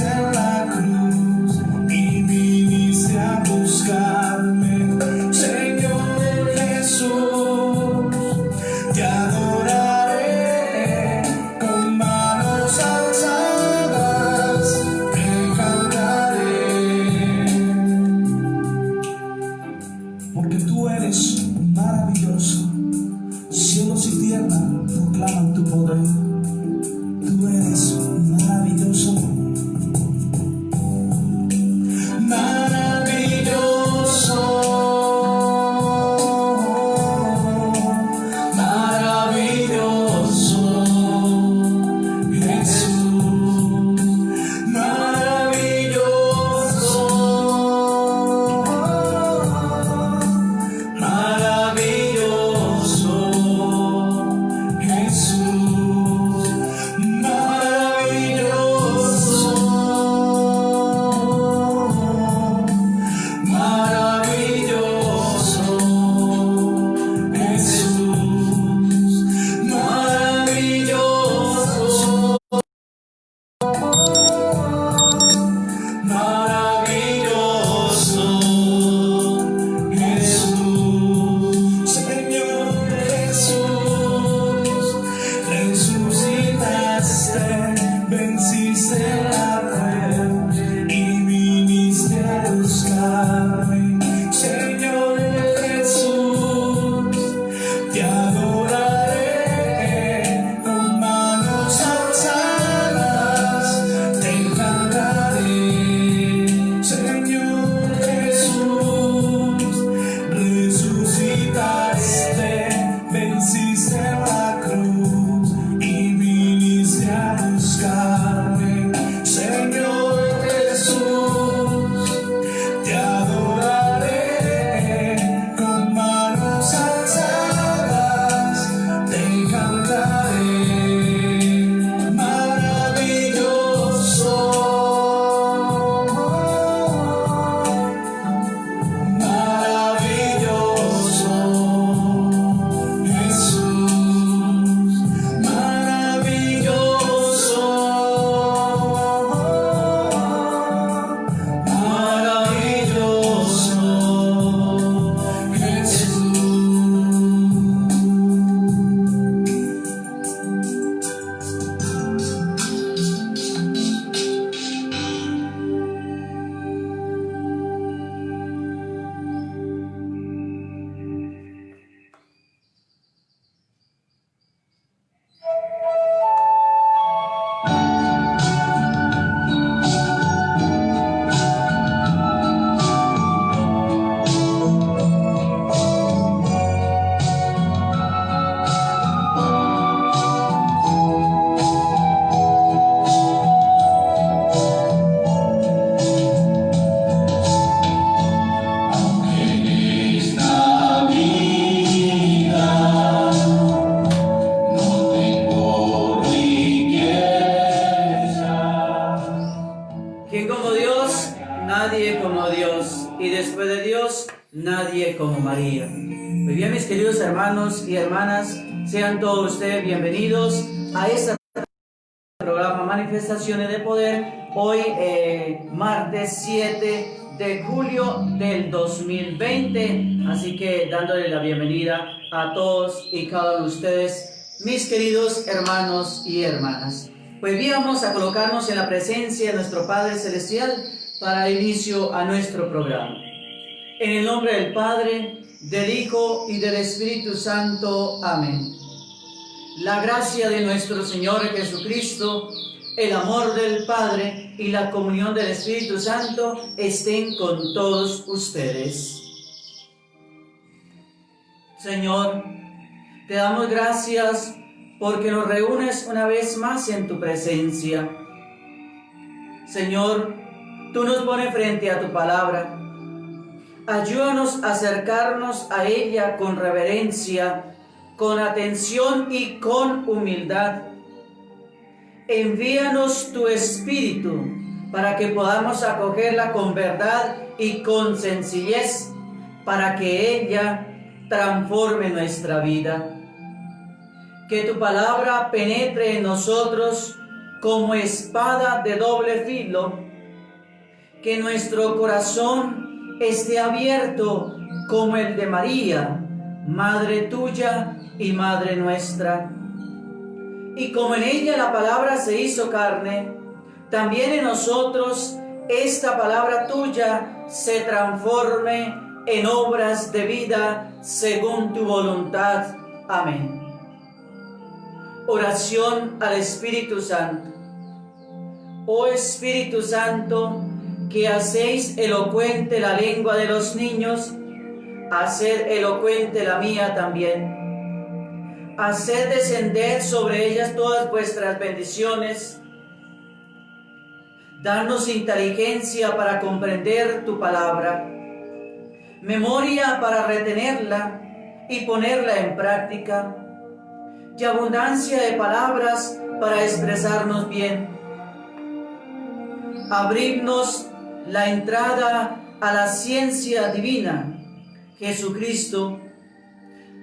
en la cruz y viniste a buscarme, Señor Jesús, te adoraré con manos alzadas, te cantaré, porque tú eres maravilloso. Cielos y tierra proclaman tu poder. Tú eres maravilloso. Maravilloso. Maravilloso. Jesús. Maravilloso. Maravilloso. Jesús, maravilloso, maravilloso, Jesús, maravilloso, maravilloso, Jesús, Señor Jesús, resucitaste, venciste la muerte y viniste a buscarme, Señor Jesús, te adoraré con manos alzadas, te cantaré, Señor Jesús, resucitaste, venciste la cruz y viniste a buscarme, Señor Jesús, te adoraré con manos alzadas, te cantaré, maravilloso, maravilloso, Jesús, maravilloso, maravilloso, Jesús. ¿Quién como Dios? Nadie como Dios. Y después de Dios, nadie como María. Muy bien, mis queridos hermanos y hermanas, sean todos ustedes bienvenidos a este programa Manifestaciones de Poder. Hoy, martes 7 de julio del 2020. Así que dándole la bienvenida a todos y cada uno de ustedes, mis queridos hermanos y hermanas. Pues bien, vamos a colocarnos en la presencia de nuestro Padre Celestial para dar inicio a nuestro programa. En el nombre del Padre, del Hijo y del Espíritu Santo. Amén. La gracia de nuestro Señor Jesucristo, el amor del Padre y la comunión del Espíritu Santo estén con todos ustedes. Señor, te damos gracias porque nos reúnes una vez más en tu presencia. Señor, tú nos pones frente a tu palabra. Ayúdanos a acercarnos a ella con reverencia, con atención y con humildad. Envíanos tu Espíritu para que podamos acogerla con verdad y con sencillez, para que ella transforme nuestra vida. Que tu palabra penetre en nosotros como espada de doble filo, que nuestro corazón esté abierto como el de María, Madre tuya y Madre nuestra. Y como en ella la palabra se hizo carne, también en nosotros esta palabra tuya se transforme en obras de vida según tu voluntad. Amén. Oración al Espíritu Santo. Oh Espíritu Santo, que hacéis elocuente la lengua de los niños, haced elocuente la mía también. Haced descender sobre ellas todas vuestras bendiciones. Danos inteligencia para comprender tu palabra, memoria para retenerla y ponerla en práctica, y abundancia de palabras para expresarnos bien. Abridnos la entrada a la ciencia divina. Jesucristo,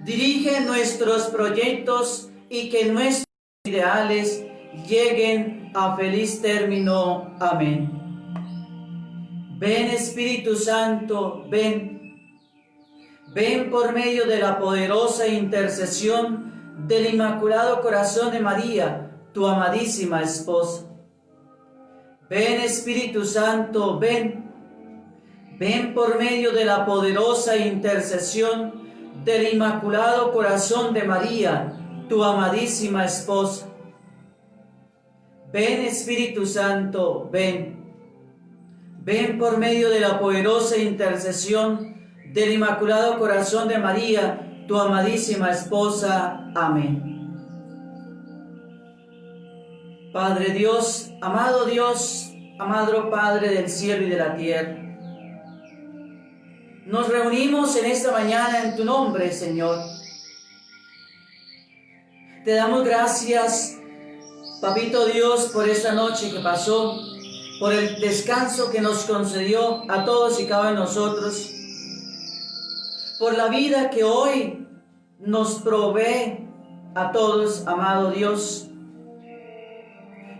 dirige nuestros proyectos y que nuestros ideales lleguen a feliz término. Amén. Ven Espíritu Santo, ven. Ven por medio de la poderosa intercesión del Inmaculado Corazón de María, tu amadísima esposa. Ven Espíritu Santo, ven. Ven por medio de la poderosa intercesión del Inmaculado Corazón de María, tu amadísima esposa. Ven Espíritu Santo, ven. Ven por medio de la poderosa intercesión del Inmaculado Corazón de María, tu amadísima esposa. Amén. Padre Dios, amado Padre del cielo y de la tierra, nos reunimos en esta mañana en tu nombre, Señor. Te damos gracias, Papito Dios, por esta noche que pasó, por el descanso que nos concedió a todos y cada uno de nosotros, por la vida que hoy nos provee a todos, amado Dios.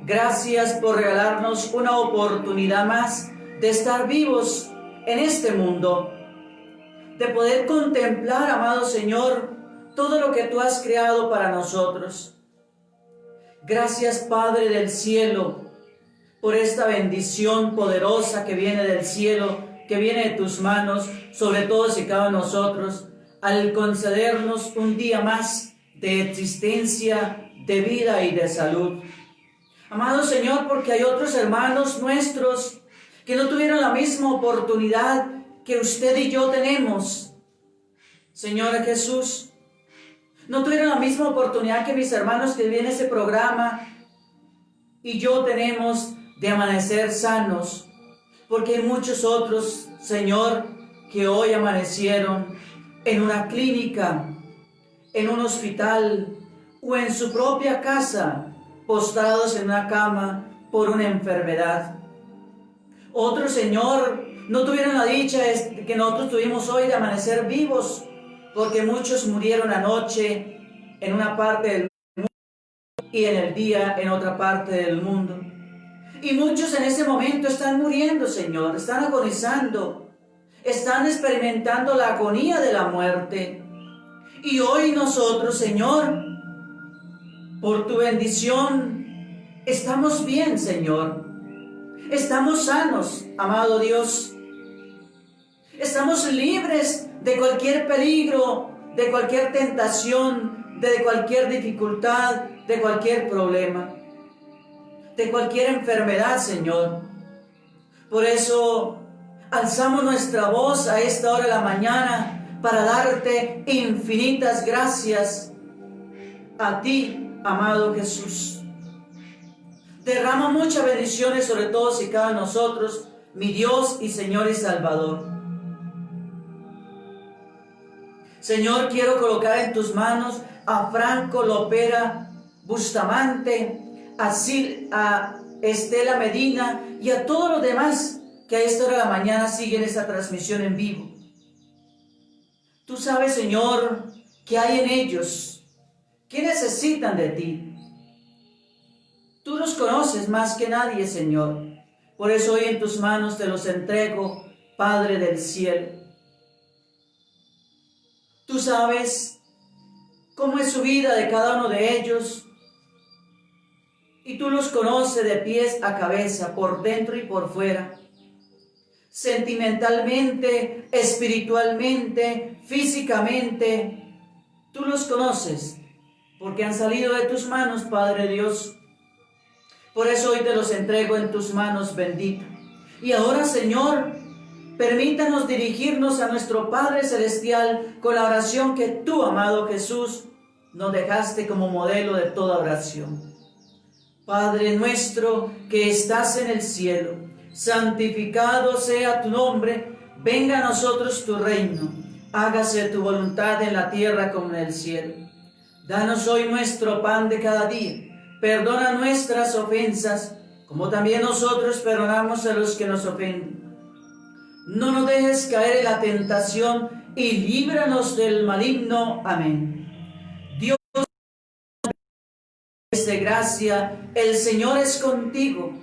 Gracias por regalarnos una oportunidad más de estar vivos en este mundo, de poder contemplar, amado Señor, todo lo que tú has creado para nosotros. Gracias, Padre del cielo, por esta bendición poderosa que viene del cielo, que viene de tus manos, sobre todos y cada uno de nosotros, al concedernos un día más de existencia, de vida y de salud. Amado Señor, porque hay otros hermanos nuestros que no tuvieron la misma oportunidad que usted y yo tenemos. Señor Jesús, no tuvieron la misma oportunidad que mis hermanos que vienen a ese programa y yo tenemos de amanecer sanos, porque hay muchos otros, Señor, que hoy amanecieron en una clínica, en un hospital o en su propia casa, postrados en una cama por una enfermedad. Otros, Señor, no tuvieron la dicha que nosotros tuvimos hoy de amanecer vivos, porque muchos murieron anoche en una parte del mundo y en el día en otra parte del mundo. Y muchos en ese momento están muriendo, Señor, están agonizando, están experimentando la agonía de la muerte. Y hoy nosotros, Señor, por tu bendición, estamos bien, Señor. Estamos sanos, amado Dios. Estamos libres de cualquier peligro, de cualquier tentación, de cualquier dificultad, de cualquier problema, de cualquier enfermedad, Señor. Por eso alzamos nuestra voz a esta hora de la mañana para darte infinitas gracias a ti, amado Jesús. Derrama muchas bendiciones sobre todos y cada uno de nosotros, mi Dios y Señor y Salvador. Señor, quiero colocar en tus manos a Franco Lopera Bustamante, a Estela Medina y a todos los demás que a esta hora de la mañana siguen esta transmisión en vivo. Tú sabes, Señor, que hay en ellos, que necesitan de ti. Tú los conoces más que nadie, Señor. Por eso hoy en tus manos te los entrego, Padre del cielo. Tú sabes cómo es su vida de cada uno de ellos, y tú los conoces de pies a cabeza, por dentro y por fuera, sentimentalmente, espiritualmente, físicamente. Tú los conoces, porque han salido de tus manos, Padre Dios. Por eso hoy te los entrego en tus manos, bendita. Y ahora, Señor, permítanos dirigirnos a nuestro Padre Celestial con la oración que tú, amado Jesús, nos dejaste como modelo de toda oración. Padre nuestro que estás en el cielo, santificado sea tu nombre, venga a nosotros tu reino, hágase tu voluntad en la tierra como en el cielo. Danos hoy nuestro pan de cada día, perdona nuestras ofensas, como también nosotros perdonamos a los que nos ofenden. No nos dejes caer en la tentación y líbranos del maligno. Amén. Dios de gracia, el Señor es contigo.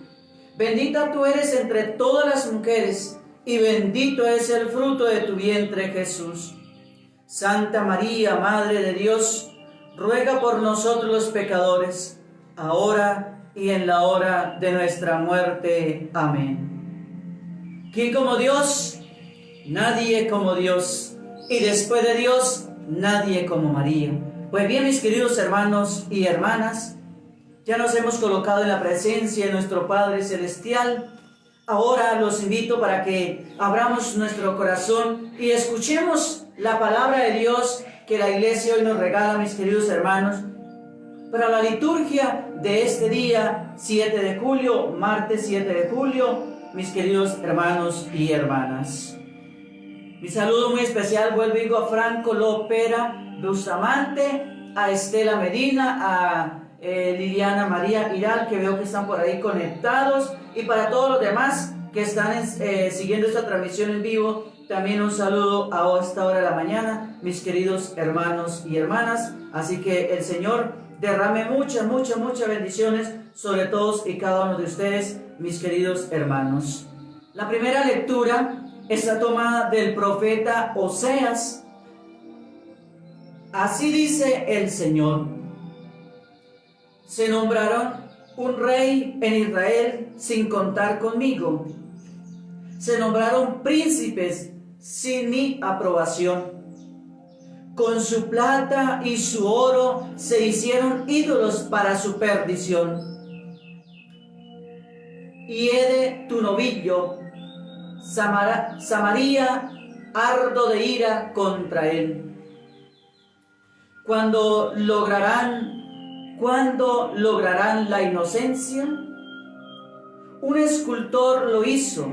Bendita tú eres entre todas las mujeres, y bendito es el fruto de tu vientre, Jesús. Santa María, Madre de Dios, ruega por nosotros los pecadores, ahora y en la hora de nuestra muerte. Amén. ¿Quién como Dios? Nadie como Dios. Y después de Dios, nadie como María. Pues bien, mis queridos hermanos y hermanas, ya nos hemos colocado en la presencia de nuestro Padre Celestial. Ahora los invito para que abramos nuestro corazón y escuchemos la palabra de Dios que la iglesia hoy nos regala, mis queridos hermanos, para la liturgia de este día 7 de julio, martes 7 de julio, mis queridos hermanos y hermanas. Mi saludo muy especial, vuelvo a Franco Lopera Bustamante, a Estela Medina, a Liliana María Iral, que veo que están por ahí conectados, y para todos los demás que están siguiendo esta transmisión en vivo, también un saludo a esta hora de la mañana, mis queridos hermanos y hermanas. Así que el Señor derrame muchas bendiciones sobre todos y cada uno de ustedes, mis queridos hermanos. La primera lectura está tomada del profeta Oseas. Así dice el Señor: se nombraron un rey en Israel sin contar conmigo. Se nombraron príncipes sin mi aprobación. Con su plata y su oro se hicieron ídolos para su perdición. Hiede tu novillo, Samaria, ardo de ira contra él. ¿Cuándo lograrán la inocencia? Un escultor lo hizo,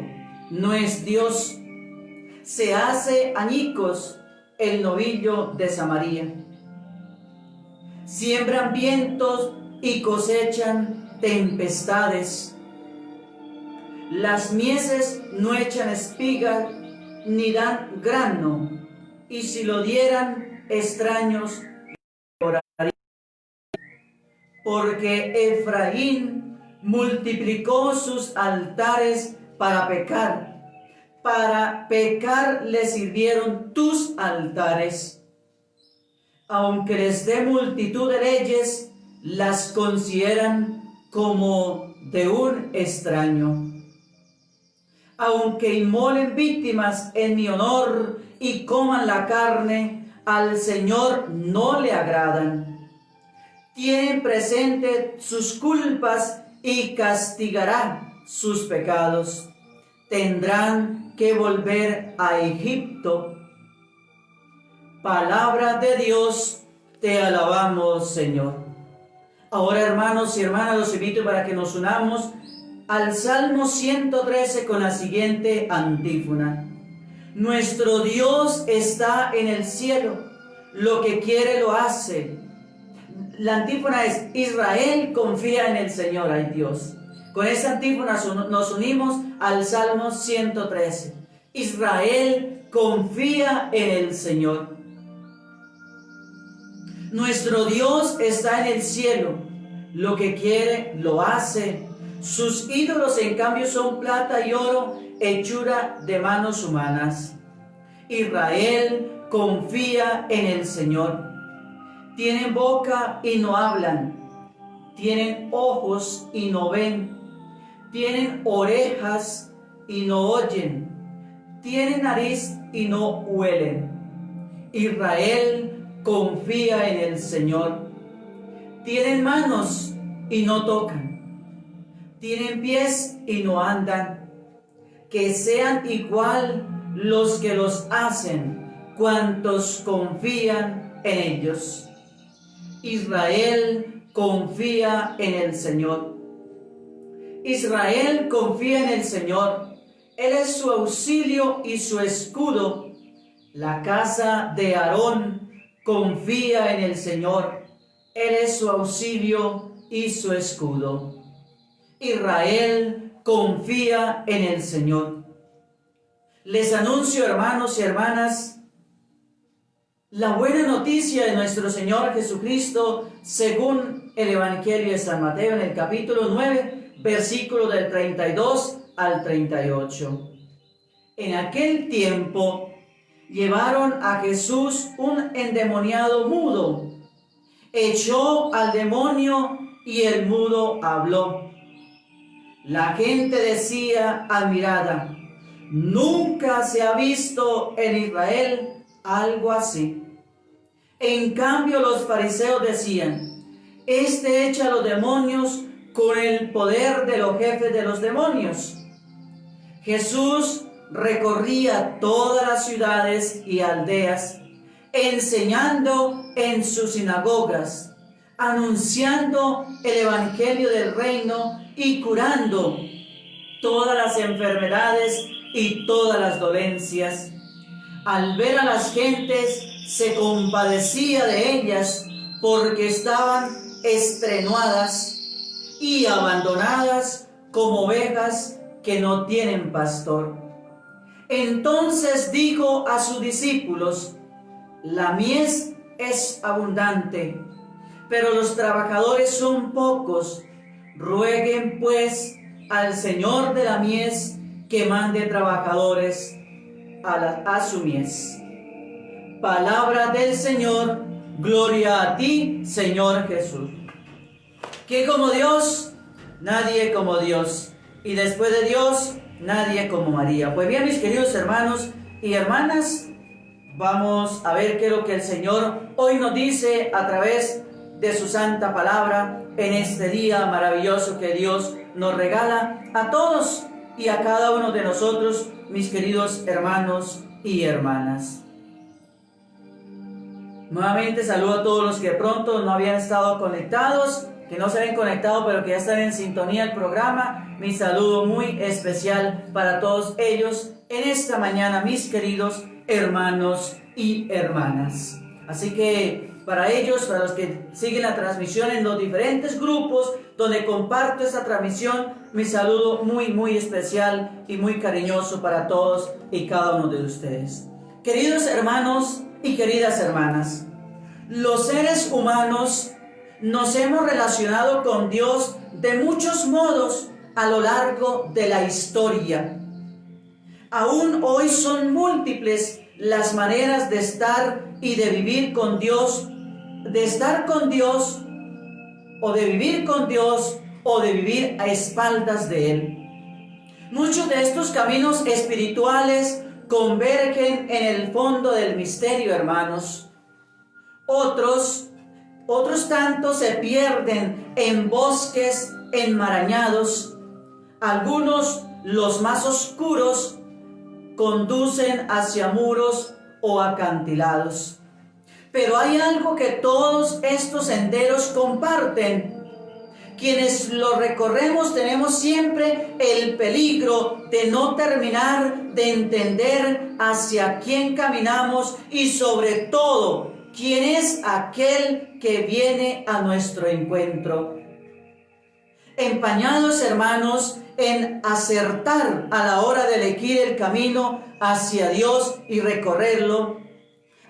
no es Dios. Se hace añicos el novillo de Samaria. Siembran vientos y cosechan tempestades. Las mieses no echan espiga ni dan grano, y si lo dieran, extraños orarían. Porque Efraín multiplicó sus altares para pecar le sirvieron tus altares. Aunque les dé multitud de leyes, las consideran como de un extraño. Aunque inmolen víctimas en mi honor y coman la carne, al Señor no le agradan. Tienen presente sus culpas y castigará sus pecados. Tendrán que volver a Egipto. Palabra de Dios, te alabamos, Señor. Ahora, hermanos y hermanas, los invito para que nos unamos al Salmo 113 con la siguiente antífona. Nuestro Dios está en el cielo, lo que quiere lo hace. La antífona es: Israel confía en el Señor. Ay Dios. Con esta antífona nos unimos al Salmo 113. Israel confía en el Señor. Nuestro Dios está en el cielo, lo que quiere lo hace. Sus ídolos en cambio son plata y oro, hechura de manos humanas. Israel confía en el Señor. Tienen boca y no hablan. Tienen ojos y no ven. Tienen orejas y no oyen. Tienen nariz y no huelen. Israel confía en el Señor. Tienen manos y no tocan. Tienen pies y no andan. Que sean igual los que los hacen, cuantos confían en ellos. Israel confía en el Señor. Israel confía en el Señor. Él es su auxilio y su escudo. La casa de Aarón confía en el Señor. Él es su auxilio y su escudo. Israel confía en el Señor. Les anuncio, hermanos y hermanas, la buena noticia de nuestro Señor Jesucristo según el Evangelio de San Mateo en el capítulo 9, versículo del 32 al 38. En aquel tiempo llevaron a Jesús un endemoniado mudo. Echó al demonio y el mudo habló. La gente decía admirada: nunca se ha visto en Israel algo así. En cambio los fariseos decían: este echa a los demonios con el poder de los jefes de los demonios. Jesús recorría todas las ciudades y aldeas, enseñando en sus sinagogas, anunciando el evangelio del reino y curando todas las enfermedades y todas las dolencias. Al ver a las gentes, se compadecía de ellas, porque estaban extenuadas y abandonadas como ovejas que no tienen pastor. Entonces dijo a sus discípulos: la mies es abundante, pero los trabajadores son pocos. Rueguen pues al Señor de la mies que mande trabajadores a su mies. Palabra del Señor. Gloria a ti, Señor Jesús. Que como Dios, nadie como Dios. Y después de Dios, nadie como María. Pues bien, mis queridos hermanos y hermanas, vamos a ver qué es lo que el Señor hoy nos dice a través de su santa palabra en este día maravilloso que Dios nos regala a todos y a cada uno de nosotros, mis queridos hermanos y hermanas. Nuevamente saludo a todos los que pronto no habían estado conectados, que no se habían conectado pero que ya están en sintonía del programa. Mi saludo muy especial para todos ellos en esta mañana, mis queridos hermanos y hermanas. Así que para ellos, para los que siguen la transmisión en los diferentes grupos donde comparto esta transmisión, mi saludo muy especial y muy cariñoso para todos y cada uno de ustedes. Queridos hermanos y queridas hermanas, los seres humanos nos hemos relacionado con Dios de muchos modos a lo largo de la historia. Aún hoy son múltiples las maneras de estar y de vivir con Dios, de estar con Dios, o de vivir con Dios, o de vivir a espaldas de Él. Muchos de estos caminos espirituales convergen en el fondo del misterio, hermanos. Otros tantos se pierden en bosques enmarañados. Algunos, los más oscuros, conducen hacia muros o acantilados. Pero hay algo que todos estos senderos comparten. Quienes lo recorremos tenemos siempre el peligro de no terminar de entender hacia quién caminamos y sobre todo quién es aquel que viene a nuestro encuentro. Empañados, hermanos, en acertar a la hora de elegir el camino hacia Dios y recorrerlo,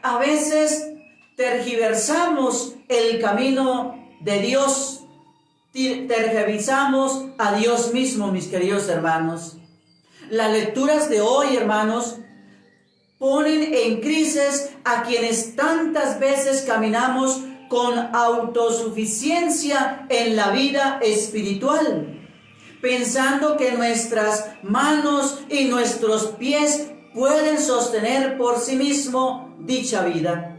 a veces tergiversamos el camino de Dios tergiversamos a Dios mismo, mis queridos hermanos. Las lecturas de hoy, hermanos, ponen en crisis a quienes tantas veces caminamos con autosuficiencia en la vida espiritual, pensando que nuestras manos y nuestros pies pueden sostener por sí mismo dicha vida.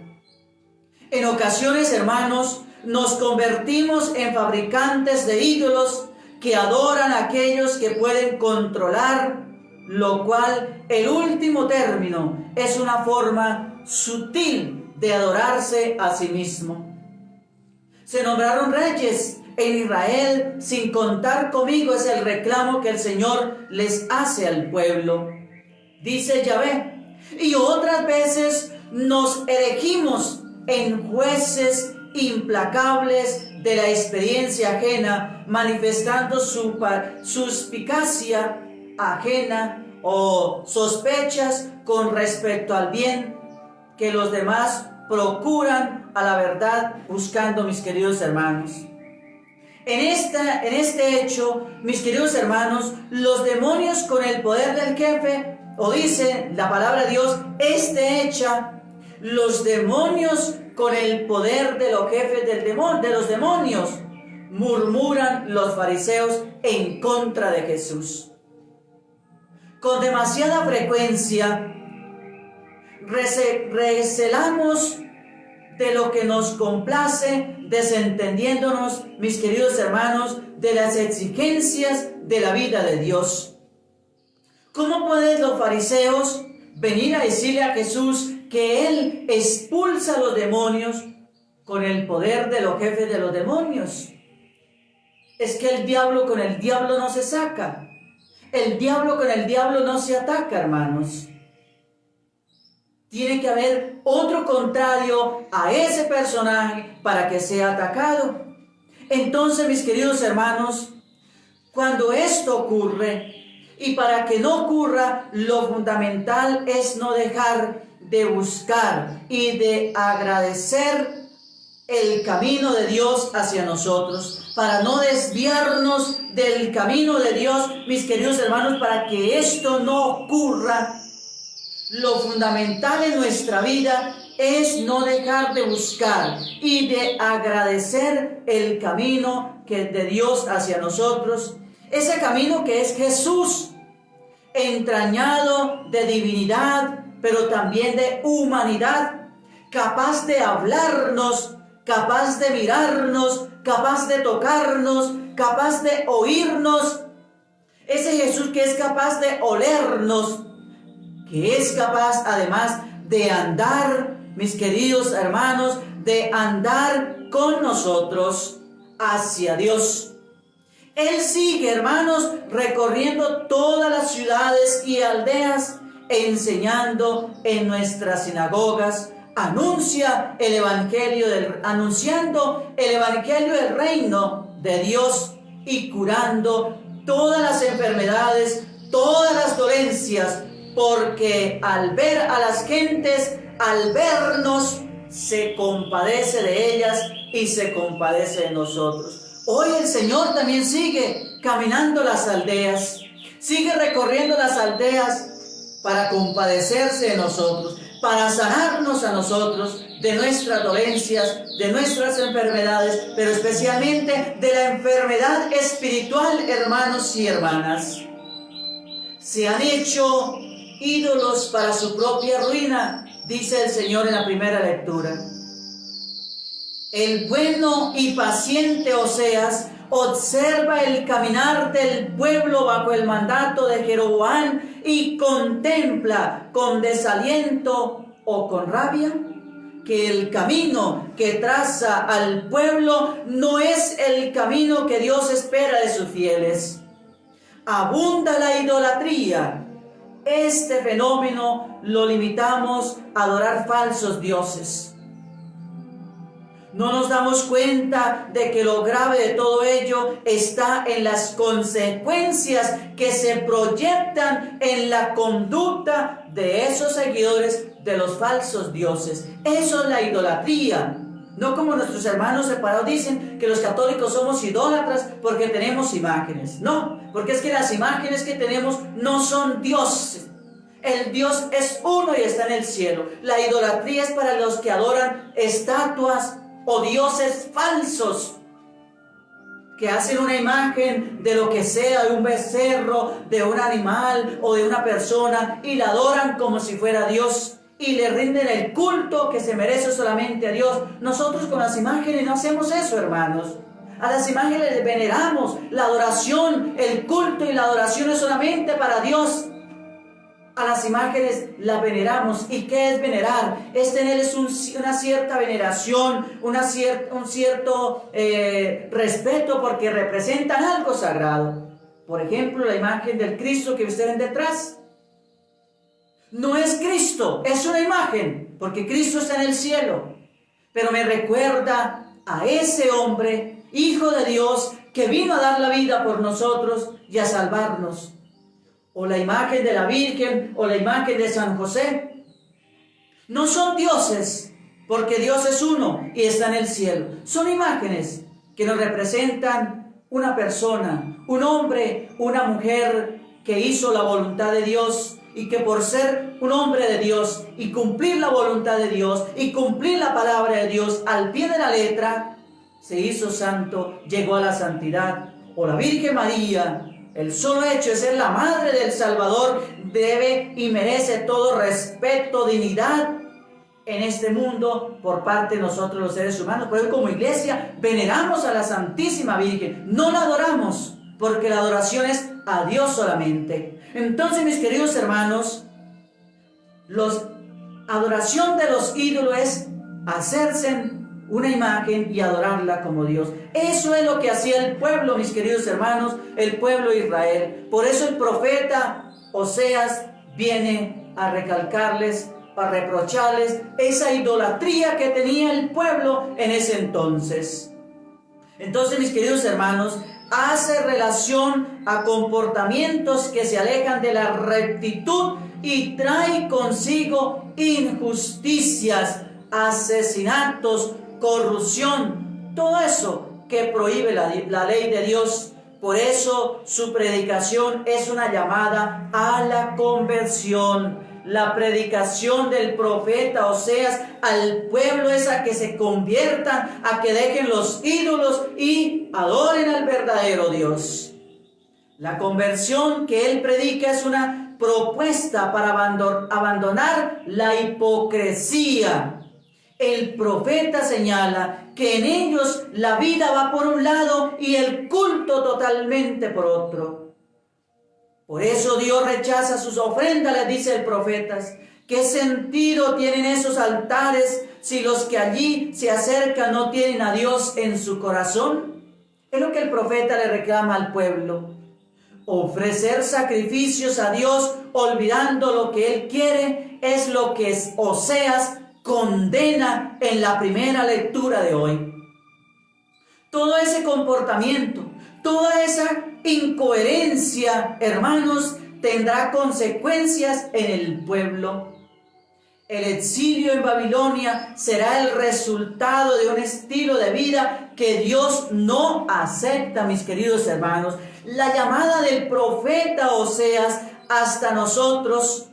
En ocasiones, hermanos, nos convertimos en fabricantes de ídolos que adoran a aquellos que pueden controlar, lo cual, el último término, es una forma sutil de adorarse a sí mismo. Se nombraron reyes en Israel sin contar conmigo, es el reclamo que el Señor les hace al pueblo. Dice Yahvé, y otras veces nos erigimos en jueces implacables de la experiencia ajena, manifestando su suspicacia ajena o sospechas con respecto al bien que los demás procuran a la verdad buscando, mis queridos hermanos. En este hecho, mis queridos hermanos, los demonios con el poder del jefe, o dice la palabra de Dios, los demonios con el poder de los jefes de los demonios, murmuran los fariseos en contra de Jesús. Con demasiada frecuencia recelamos de lo que nos complace, desentendiéndonos, mis queridos hermanos, de las exigencias de la vida de Dios. ¿Cómo pueden los fariseos venir a decirle a Jesús que Él expulsa a los demonios con el poder de los jefes de los demonios? Es que el diablo con el diablo no se saca. El diablo con el diablo no se ataca, hermanos. Tiene que haber otro contrario a ese personaje para que sea atacado. Entonces, mis queridos hermanos, cuando esto ocurre, y para que no ocurra, lo fundamental es no dejar de buscar y de agradecer el camino de Dios hacia nosotros, para no desviarnos del camino de Dios, mis queridos hermanos, para que esto no ocurra. Lo fundamental en nuestra vida es no dejar de buscar y de agradecer el camino de Dios hacia nosotros, ese camino que es Jesús, entrañado de divinidad, pero también de humanidad, capaz de hablarnos, capaz de mirarnos, capaz de tocarnos, capaz de oírnos. Ese Jesús que es capaz de olernos, que es capaz además de andar, mis queridos hermanos, de andar con nosotros hacia Dios. Él sigue, hermanos, recorriendo todas las ciudades y aldeas, enseñando en nuestras sinagogas, anunciando el evangelio del reino de Dios y curando todas las enfermedades, todas las dolencias, porque al ver a las gentes, al vernos, se compadece de ellas y se compadece de nosotros. Hoy el Señor también sigue caminando las aldeas, sigue recorriendo las aldeas para compadecerse de nosotros, para sanarnos a nosotros de nuestras dolencias, de nuestras enfermedades, pero especialmente de la enfermedad espiritual, hermanos y hermanas. Se han hecho ídolos para su propia ruina, dice el Señor en la primera lectura. El bueno y paciente Oseas observa el caminar del pueblo bajo el mandato de Jeroboam y contempla con desaliento o con rabia que el camino que traza al pueblo no es el camino que Dios espera de sus fieles. Abunda la idolatría. Este fenómeno lo limitamos a adorar falsos dioses. No nos damos cuenta de que lo grave de todo ello está en las consecuencias que se proyectan en la conducta de esos seguidores de los falsos dioses. Eso es la idolatría. No como nuestros hermanos separados dicen que los católicos somos idólatras porque tenemos imágenes. No, porque es que las imágenes que tenemos no son dioses. El Dios es uno y está en el cielo. La idolatría es para los que adoran estatuas o dioses falsos, que hacen una imagen de lo que sea, de un becerro, de un animal o de una persona, y la adoran como si fuera Dios, y le rinden el culto que se merece solamente a Dios. Nosotros con las imágenes no hacemos eso, hermanos. A las imágenes les veneramos. La adoración, el culto y la adoración es solamente para Dios. A las imágenes las veneramos. ¿Y qué es venerar? Es tener una cierta veneración, un cierto respeto, porque representan algo sagrado. Por ejemplo, la imagen del Cristo que ustedes ven detrás. No es Cristo, es una imagen, porque Cristo está en el cielo. Pero me recuerda a ese hombre, Hijo de Dios, que vino a dar la vida por nosotros y a salvarnos. O la imagen de la Virgen, o la imagen de San José. No son dioses, porque Dios es uno y está en el cielo. Son imágenes que nos representan una persona, un hombre, una mujer que hizo la voluntad de Dios, y que por ser un hombre de Dios y cumplir la voluntad de Dios y cumplir la palabra de Dios al pie de la letra, se hizo santo, llegó a la santidad. O la Virgen María, el solo hecho de ser la madre del Salvador debe y merece todo respeto, dignidad en este mundo por parte de nosotros los seres humanos. Por eso, como iglesia, veneramos a la Santísima Virgen, no la adoramos, porque la adoración es a Dios solamente. Entonces, mis queridos hermanos, la adoración de los ídolos es hacerse una imagen y adorarla como Dios. Eso es lo que hacía el pueblo, mis queridos hermanos, el pueblo de Israel. Por eso el profeta Oseas viene a recalcarles, a reprocharles esa idolatría que tenía el pueblo en ese entonces. Entonces, mis queridos hermanos, hace relación a comportamientos que se alejan de la rectitud y trae consigo injusticias, asesinatos, corrupción, todo eso que prohíbe la ley de Dios. Por eso su predicación es una llamada a la conversión. La predicación del profeta Oseas al pueblo es a que se conviertan, a que dejen los ídolos y adoren al verdadero Dios. La conversión que él predica es una propuesta para abandonar la hipocresía. El profeta señala que en ellos la vida va por un lado y el culto totalmente por otro. Por eso Dios rechaza sus ofrendas, les dice el profeta. ¿Qué sentido tienen esos altares si los que allí se acercan no tienen a Dios en su corazón? Es lo que el profeta le reclama al pueblo. Ofrecer sacrificios a Dios olvidando lo que Él quiere es lo que Oseas condena en la primera lectura de hoy. Todo ese comportamiento, toda esa incoherencia, hermanos, tendrá consecuencias en el pueblo. El exilio en Babilonia será el resultado de un estilo de vida que Dios no acepta, mis queridos hermanos. La llamada del profeta Oseas hasta nosotros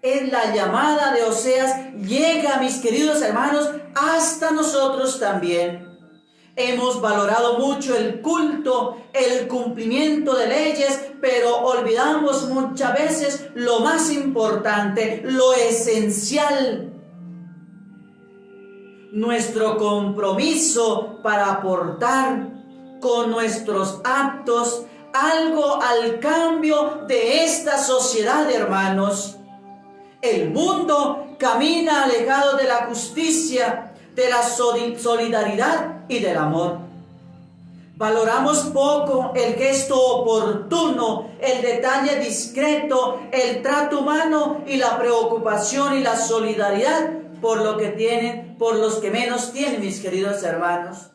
es la llamada de Oseas, llega, mis queridos hermanos, hasta nosotros también. Hemos valorado mucho el culto, el cumplimiento de leyes, pero olvidamos muchas veces lo más importante, lo esencial. Nuestro compromiso para aportar con nuestros actos algo al cambio de esta sociedad, hermanos. El mundo camina alejado de la justicia, de la solidaridad y del amor. Valoramos poco el gesto oportuno, el detalle discreto, el trato humano y la preocupación y la solidaridad por lo que tienen, por los que menos tienen, mis queridos hermanos.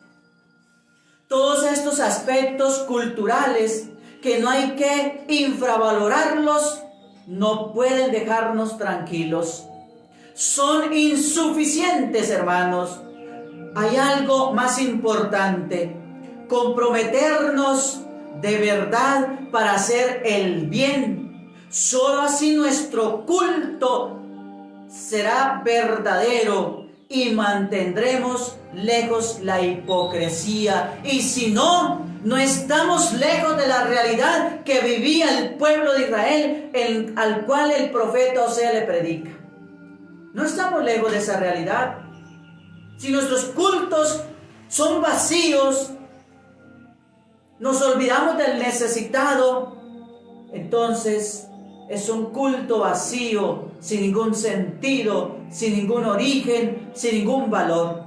Todos estos aspectos culturales que no hay que infravalorarlos, no pueden dejarnos tranquilos. son insuficientes, hermanos. Hay algo más importante: comprometernos de verdad para hacer el bien. Solo así nuestro culto será verdadero y mantendremos lejos la hipocresía. Y si no, no estamos lejos de la realidad que vivía el pueblo de Israel, al cual el profeta Oseas le predica. No estamos lejos de esa realidad. Si nuestros cultos son vacíos, nos olvidamos del necesitado, entonces es un culto vacío, sin ningún sentido, sin ningún origen, sin ningún valor.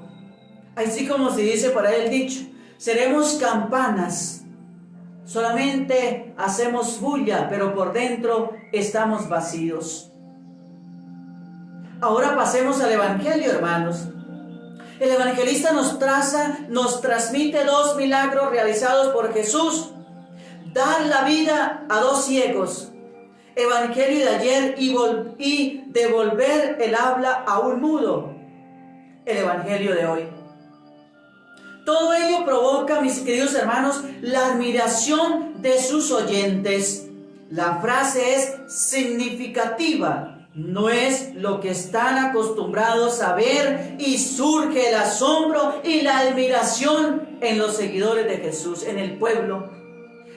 Así como se dice por ahí el dicho: seremos campanas, solamente hacemos bulla, pero por dentro estamos vacíos. Ahora pasemos al Evangelio, hermanos. El evangelista nos transmite dos milagros realizados por Jesús: dar la vida a dos ciegos, Evangelio de ayer, y devolver el habla a un mudo, el Evangelio de hoy. Todo ello provoca, mis queridos hermanos, la admiración de sus oyentes. La frase es significativa. No es lo que están acostumbrados a ver, y surge el asombro y la admiración en los seguidores de Jesús, en el pueblo.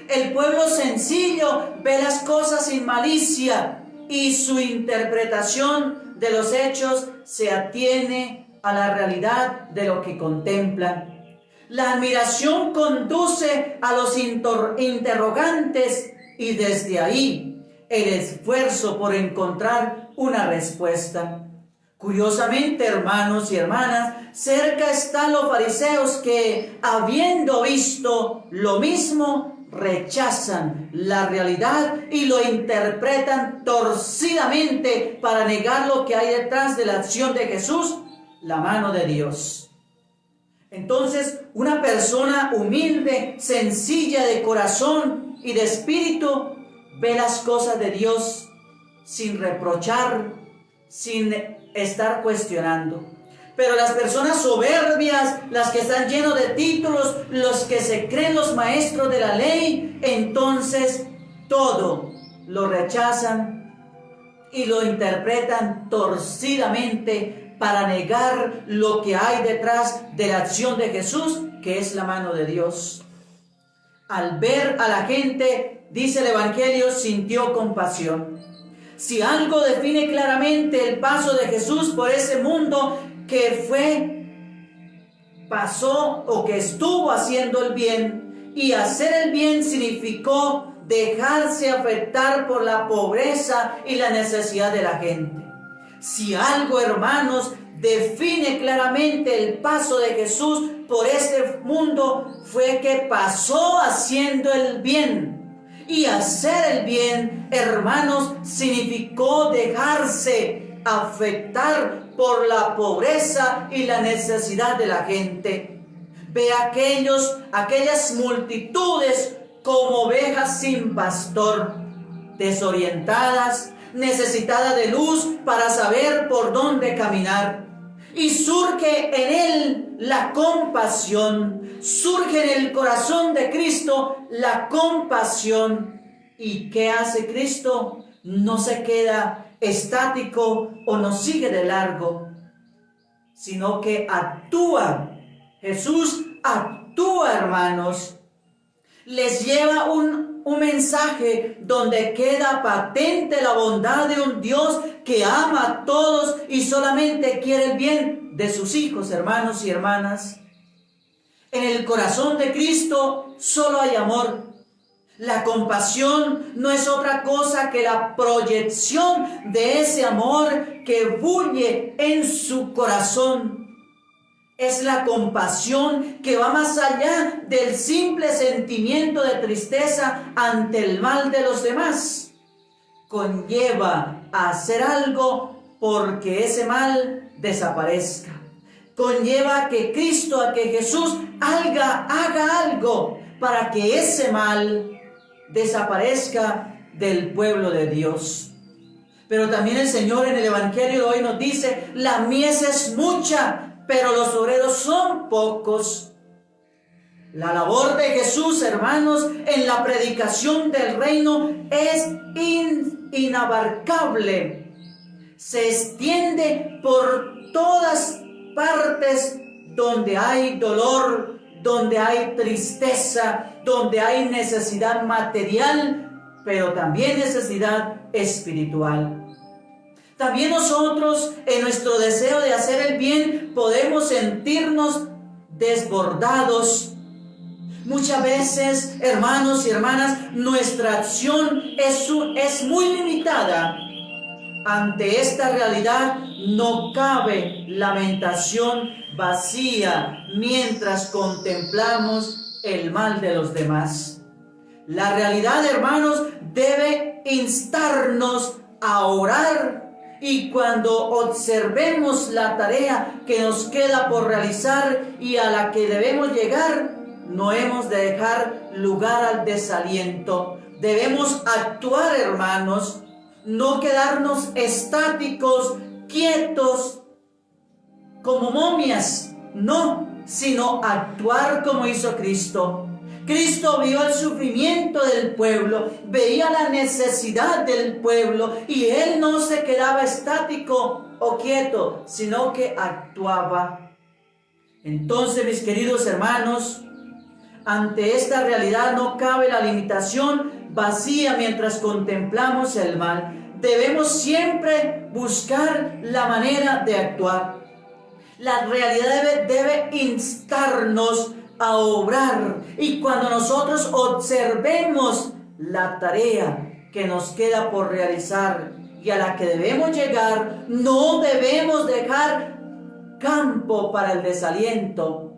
El pueblo sencillo ve las cosas sin malicia, y su interpretación de los hechos se atiene a la realidad de lo que contemplan. La admiración conduce a los interrogantes, y desde ahí el esfuerzo por encontrar una respuesta. Curiosamente, hermanos y hermanas, cerca están los fariseos que, habiendo visto lo mismo, rechazan la realidad y lo interpretan torcidamente para negar lo que hay detrás de la acción de Jesús, la mano de Dios. Entonces, una persona humilde, sencilla de corazón y de espíritu, ve las cosas de Dios sin reprochar, sin estar cuestionando. Pero las personas soberbias, las que están llenos de títulos, los que se creen los maestros de la ley, entonces todo lo rechazan y lo interpretan torcidamente para negar lo que hay detrás de la acción de Jesús, que es la mano de Dios. Al ver a la gente, dice el Evangelio, sintió compasión. Si algo define claramente el paso de Jesús por ese mundo que pasó o que estuvo haciendo el bien, y hacer el bien significó dejarse afectar por la pobreza y la necesidad de la gente. Si algo, hermanos, define claramente el paso de Jesús por este mundo, fue que pasó haciendo el bien. Y hacer el bien, hermanos, significó dejarse afectar por la pobreza y la necesidad de la gente. Ve aquellas multitudes como ovejas sin pastor, desorientadas, necesitadas de luz para saber por dónde caminar. Y surge en él la compasión, surge en el corazón de Cristo la compasión. ¿Y qué hace Cristo? No se queda estático o no sigue de largo, sino que actúa. Jesús actúa, hermanos. Les lleva un mensaje donde queda patente la bondad de un Dios que ama a todos y solamente quiere el bien de sus hijos, hermanos y hermanas. En el corazón de Cristo solo hay amor. La compasión no es otra cosa que la proyección de ese amor que bulle en su corazón. Es la compasión que va más allá del simple sentimiento de tristeza ante el mal de los demás. Conlleva a hacer algo porque ese mal desaparezca. Conlleva a que Cristo, a que Jesús haga algo para que ese mal desaparezca del pueblo de Dios. Pero también el Señor en el Evangelio de hoy nos dice, la mies es mucha, pero los obreros son pocos. La labor de Jesús, hermanos, en la predicación del reino es inabarcable. Se extiende por todas partes donde hay dolor, donde hay tristeza, donde hay necesidad material, pero también necesidad espiritual. También nosotros, en nuestro deseo de hacer el bien, podemos sentirnos desbordados. Muchas veces, hermanos y hermanas, nuestra acción es muy limitada. Ante esta realidad no cabe lamentación vacía mientras contemplamos el mal de los demás. La realidad, hermanos, debe instarnos a orar, y cuando observemos la tarea que nos queda por realizar y a la que debemos llegar, no hemos de dejar lugar al desaliento. Debemos actuar, hermanos, no quedarnos estáticos, quietos, como momias, no, sino actuar como hizo Cristo. Cristo vio el sufrimiento del pueblo, veía la necesidad del pueblo, y Él no se quedaba estático o quieto, sino que actuaba. Entonces, mis queridos hermanos, ante esta realidad no cabe la limitación vacía mientras contemplamos el mal. Debemos siempre buscar la manera de actuar. La realidad debe instarnos a obrar, y cuando nosotros observemos la tarea que nos queda por realizar y a la que debemos llegar, no debemos dejar campo para el desaliento.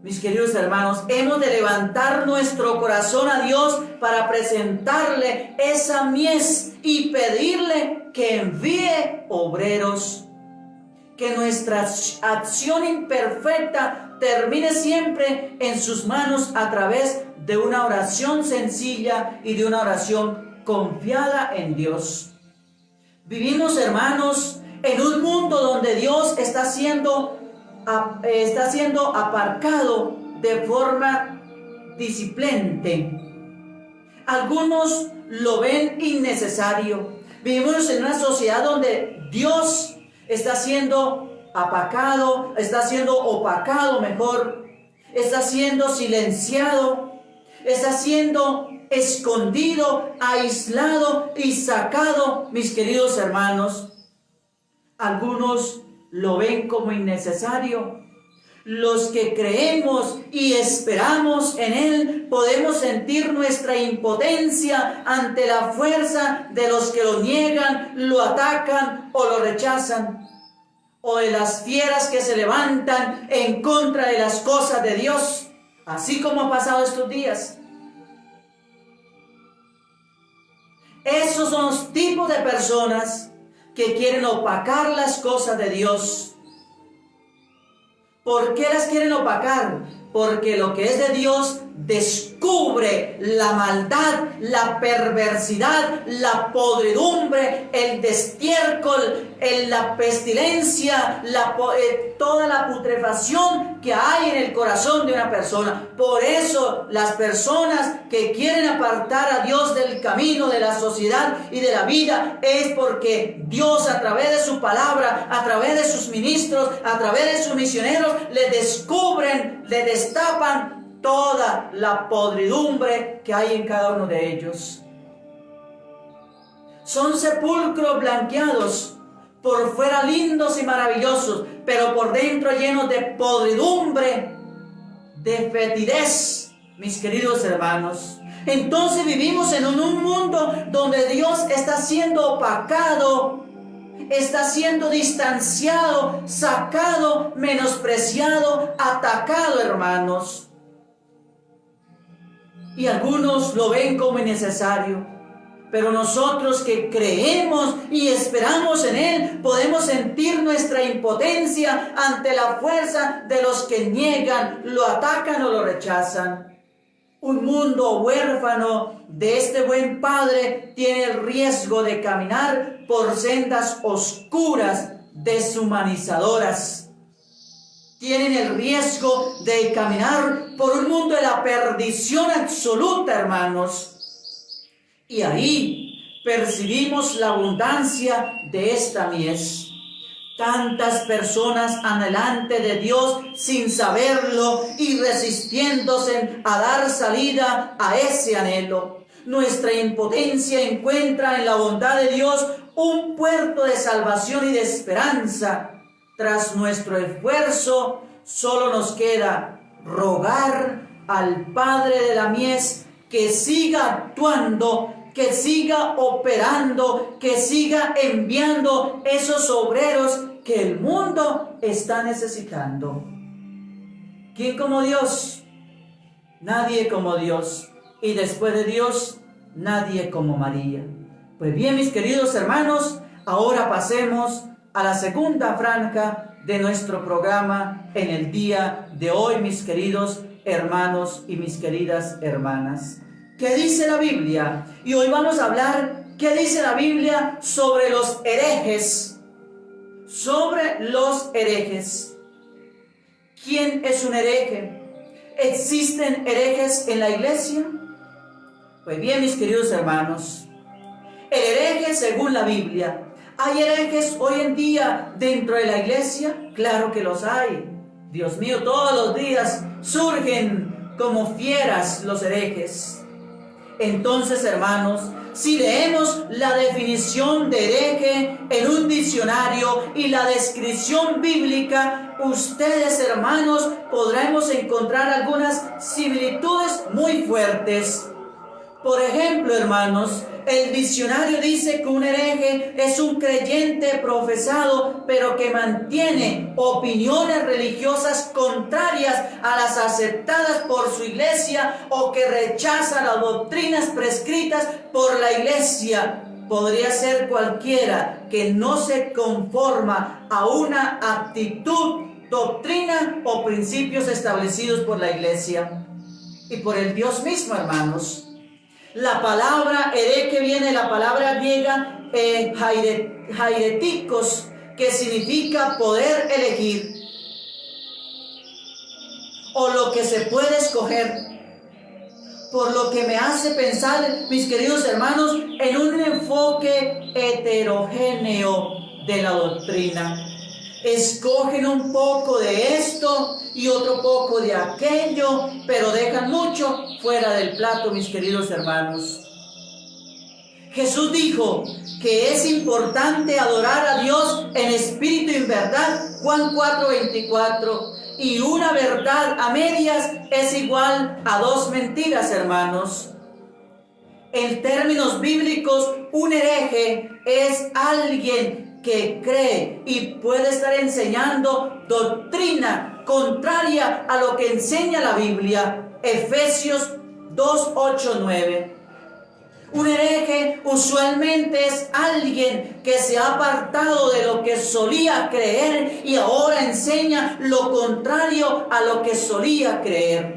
Mis queridos hermanos, hemos de levantar nuestro corazón a Dios para presentarle esa mies y pedirle que envíe obreros. Que nuestra acción imperfecta termine siempre en sus manos a través de una oración sencilla y de una oración confiada en Dios. Vivimos, hermanos, en un mundo donde Dios está siendo aparcado de forma displicente. Algunos lo ven innecesario. Vivimos en una sociedad donde Dios está siendo opacado, está siendo silenciado, está siendo escondido, aislado y sacado, mis queridos hermanos. Algunos lo ven como innecesario. Los que creemos y esperamos en Él podemos sentir nuestra impotencia ante la fuerza de los que lo niegan, lo atacan o lo rechazan, o de las fieras que se levantan en contra de las cosas de Dios, así como ha pasado estos días. Esos son los tipos de personas que quieren opacar las cosas de Dios. ¿Por qué las quieren opacar? Porque lo que es de Dios descubre la maldad, la perversidad, la podredumbre, el estiércol, la pestilencia, toda la putrefacción que hay en el corazón de una persona. Por eso las personas que quieren apartar a Dios del camino de la sociedad y de la vida es porque Dios, a través de su palabra, a través de sus ministros, a través de sus misioneros, le descubren, le destapan toda la podredumbre que hay en cada uno de ellos. Son sepulcros blanqueados, por fuera lindos y maravillosos, pero por dentro llenos de podredumbre, de fetidez, mis queridos hermanos. Entonces vivimos en un mundo donde Dios está siendo opacado, está siendo distanciado, sacado, menospreciado, atacado, hermanos. Y algunos lo ven como innecesario. Pero nosotros que creemos y esperamos en Él, podemos sentir nuestra impotencia ante la fuerza de los que niegan, lo atacan o lo rechazan. Un mundo huérfano de este buen Padre tiene el riesgo de caminar por sendas oscuras, deshumanizadoras. Tienen el riesgo de caminar por un mundo de la perdición absoluta, hermanos. Y ahí percibimos la abundancia de esta mies. Tantas personas anhelante de Dios sin saberlo y resistiéndose a dar salida a ese anhelo. Nuestra impotencia encuentra en la bondad de Dios un puerto de salvación y de esperanza. Tras nuestro esfuerzo, solo nos queda rogar al Padre de la mies que siga actuando, que siga operando, que siga enviando esos obreros que el mundo está necesitando. ¿Quién como Dios? Nadie como Dios. Y después de Dios, nadie como María. Pues bien, mis queridos hermanos, ahora pasemos a la segunda franja de nuestro programa en el día de hoy, mis queridos hermanos y mis queridas hermanas. ¿Qué dice la Biblia? Y hoy vamos a hablar qué dice la Biblia sobre los herejes. Sobre los herejes. ¿Quién es un hereje? ¿Existen herejes en la iglesia? Pues bien, mis queridos hermanos, el hereje según la Biblia. ¿Hay herejes hoy en día dentro de la iglesia? Claro que los hay. Dios mío, todos los días surgen como fieras los herejes. Entonces, hermanos, si leemos la definición de hereje en un diccionario y la descripción bíblica, ustedes, hermanos, podremos encontrar algunas similitudes muy fuertes. Por ejemplo, hermanos, el diccionario dice que un hereje es un creyente profesado, pero que mantiene opiniones religiosas contrarias a las aceptadas por su iglesia o que rechaza las doctrinas prescritas por la iglesia. Podría ser cualquiera que no se conforma a una actitud, doctrina o principios establecidos por la iglesia y por el Dios mismo, hermanos. La palabra hereje viene de la palabra griega hairetikos, que significa poder elegir o lo que se puede escoger. Por lo que me hace pensar, mis queridos hermanos, en un enfoque heterogéneo de la doctrina. Escogen un poco de esto y otro poco de aquello, pero dejan mucho fuera del plato, mis queridos hermanos. Jesús dijo que es importante adorar a Dios en espíritu y en verdad, Juan 4:24, y una verdad a medias es igual a dos mentiras, hermanos. En términos bíblicos, un hereje es alguien que cree y puede estar enseñando doctrina contraria a lo que enseña la Biblia. Efesios 2:8-9. Un hereje usualmente es alguien que se ha apartado de lo que solía creer y ahora enseña lo contrario a lo que solía creer.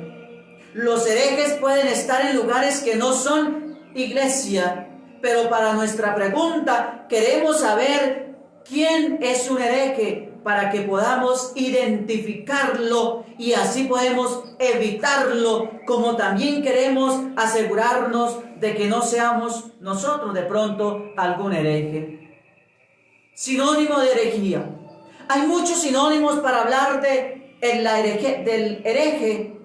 Los herejes pueden estar en lugares que no son iglesia, pero para nuestra pregunta queremos saber quién es un hereje para que podamos identificarlo y así podemos evitarlo, como también queremos asegurarnos de que no seamos nosotros de pronto algún hereje. Sinónimo de herejía. Hay muchos sinónimos para hablar del hereje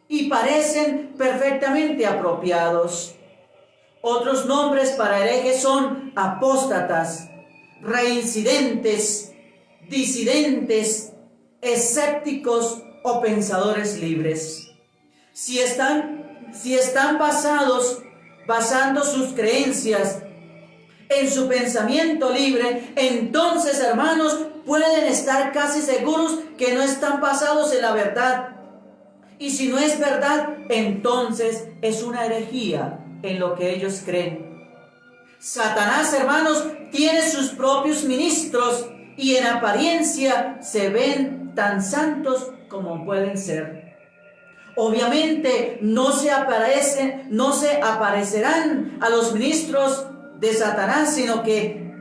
y parecen perfectamente apropiados. Otros nombres para herejes son apóstatas, reincidentes, disidentes, escépticos o pensadores libres. Si están basando sus creencias en su pensamiento libre, entonces, hermanos, pueden estar casi seguros que no están basados en la verdad. Y si no es verdad, entonces es una herejía en lo que ellos creen. Satanás, hermanos, tiene sus propios ministros y en apariencia se ven tan santos como pueden ser. Obviamente no se aparecerán a los ministros de Satanás, sino que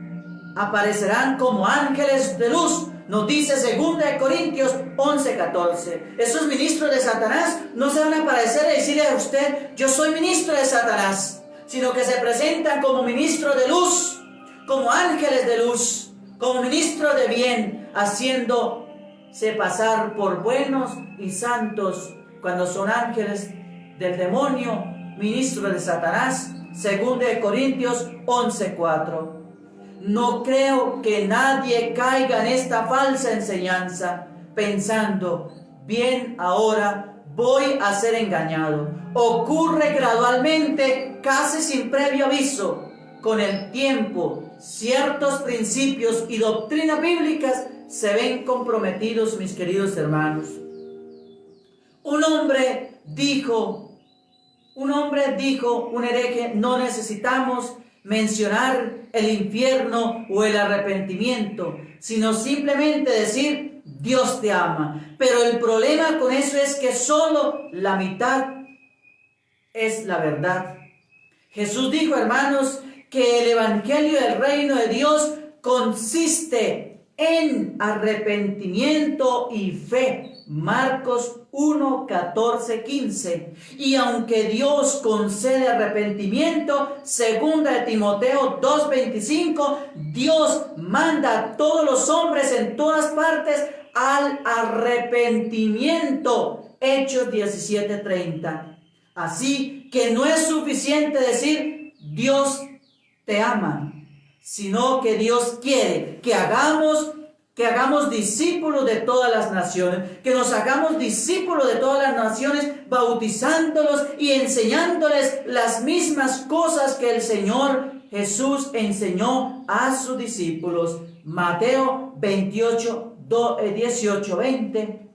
aparecerán como ángeles de luz. Nos dice 2 Corintios 11:14. Esos ministros de Satanás no se van a aparecer y decirle a usted, yo soy ministro de Satanás, sino que se presentan como ministros de luz, como ángeles de luz, como ministros de bien, haciéndose pasar por buenos y santos, cuando son ángeles del demonio, ministros de Satanás. 2 Corintios 11:4. No creo que nadie caiga en esta falsa enseñanza pensando, bien, ahora voy a ser engañado. Ocurre gradualmente, casi sin previo aviso. Con el tiempo, ciertos principios y doctrinas bíblicas se ven comprometidos, mis queridos hermanos. Un hombre dijo, un hereje, no necesitamos mencionar el infierno o el arrepentimiento, sino simplemente decir, Dios te ama. Pero el problema con eso es que solo la mitad es la verdad. Jesús dijo, hermanos, que el evangelio del reino de Dios consiste en arrepentimiento y fe. Marcos 1, 14, 15. Y aunque Dios concede arrepentimiento, 2 Timoteo 2, 25, Dios manda a todos los hombres en todas partes al arrepentimiento. Hechos 17, 30. Así que no es suficiente decir Dios te ama, sino que Dios quiere que hagamos discípulos de todas las naciones, que nos hagamos discípulos de todas las naciones, bautizándolos y enseñándoles las mismas cosas que el Señor Jesús enseñó a sus discípulos. Mateo 28, 18, 20.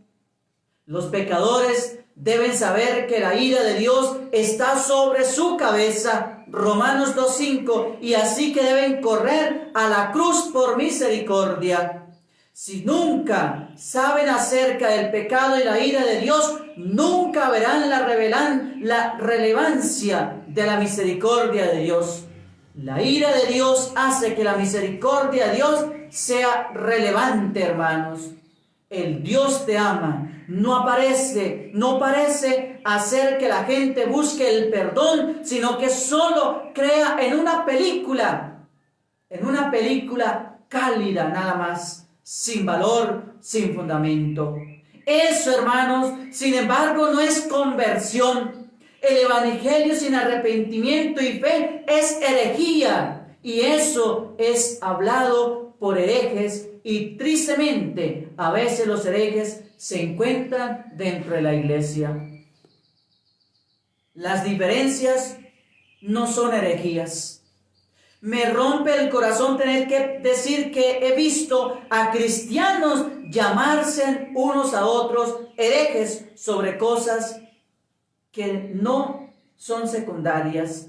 Los pecadores deben saber que la ira de Dios está sobre su cabeza. Romanos 2:5. Y así que deben correr a la cruz por misericordia. Si nunca saben acerca del pecado y la ira de Dios, nunca verán la relevancia de la misericordia de Dios. La ira de Dios hace que la misericordia de Dios sea relevante, hermanos. El Dios te ama. No parece hacer que la gente busque el perdón, sino que solo crea en una película cálida nada más, sin valor, sin fundamento. Eso, hermanos, sin embargo, no es conversión. El evangelio sin arrepentimiento y fe es herejía, y eso es hablado por herejes, y tristemente a veces los herejes se encuentran dentro de la iglesia. Las diferencias no son herejías. Me rompe el corazón tener que decir que he visto a cristianos llamarse unos a otros herejes sobre cosas que no son secundarias.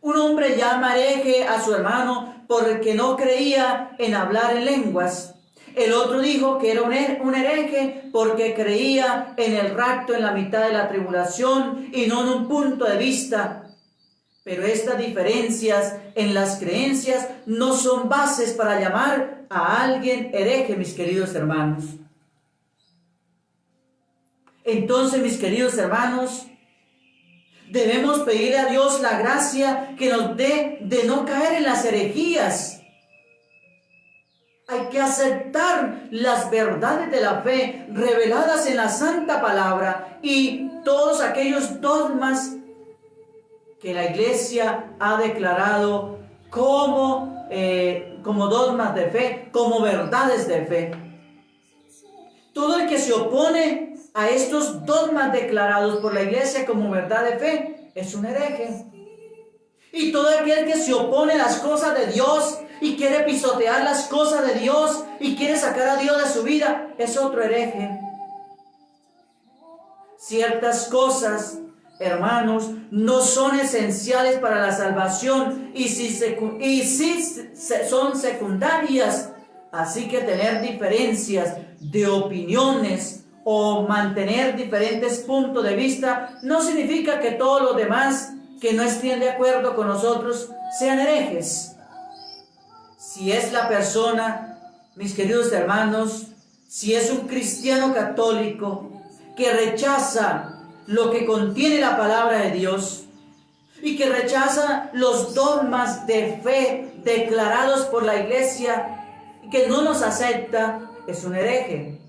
Un hombre llama hereje a su hermano porque no creía en hablar en lenguas. El otro dijo que era un hereje porque creía en el rapto en la mitad de la tribulación y no en un punto de vista. Pero estas diferencias en las creencias no son bases para llamar a alguien hereje, mis queridos hermanos. Entonces, mis queridos hermanos, debemos pedirle a Dios la gracia que nos dé de no caer en las herejías. Hay que aceptar las verdades de la fe reveladas en la Santa Palabra y todos aquellos dogmas que la Iglesia ha declarado como dogmas de fe, como verdades de fe. Todo el que se opone a estos dogmas declarados por la Iglesia como verdad de fe es un hereje. Y todo aquel que se opone a las cosas de Dios y quiere pisotear las cosas de Dios y quiere sacar a Dios de su vida es otro hereje. Ciertas cosas, hermanos, no son esenciales para la salvación y si son secundarias. Así que tener diferencias de opiniones o mantener diferentes puntos de vista, no significa que todos los demás que no estén de acuerdo con nosotros sean herejes. Si es la persona, mis queridos hermanos, si es un cristiano católico que rechaza lo que contiene la palabra de Dios y que rechaza los dogmas de fe declarados por la iglesia y que no los acepta, es un hereje.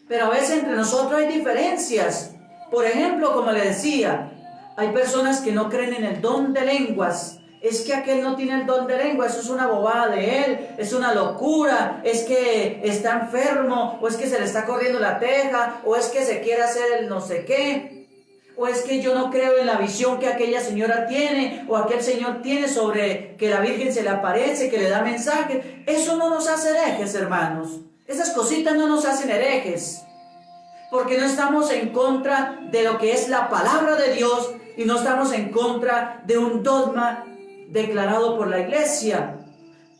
Pero a veces entre nosotros hay diferencias. Por ejemplo, como le decía, hay personas que no creen en el don de lenguas. Es que aquel no tiene el don de lengua, eso es una bobada de él, es una locura, es que está enfermo, o es que se le está corriendo la teja, o es que se quiere hacer el no sé qué, o es que yo no creo en la visión que aquella señora tiene, o aquel señor tiene sobre que la Virgen se le aparece, que le da mensajes. Eso no nos hace herejes, hermanos. Esas cositas no nos hacen herejes, porque no estamos en contra de lo que es la palabra de Dios y no estamos en contra de un dogma declarado por la iglesia.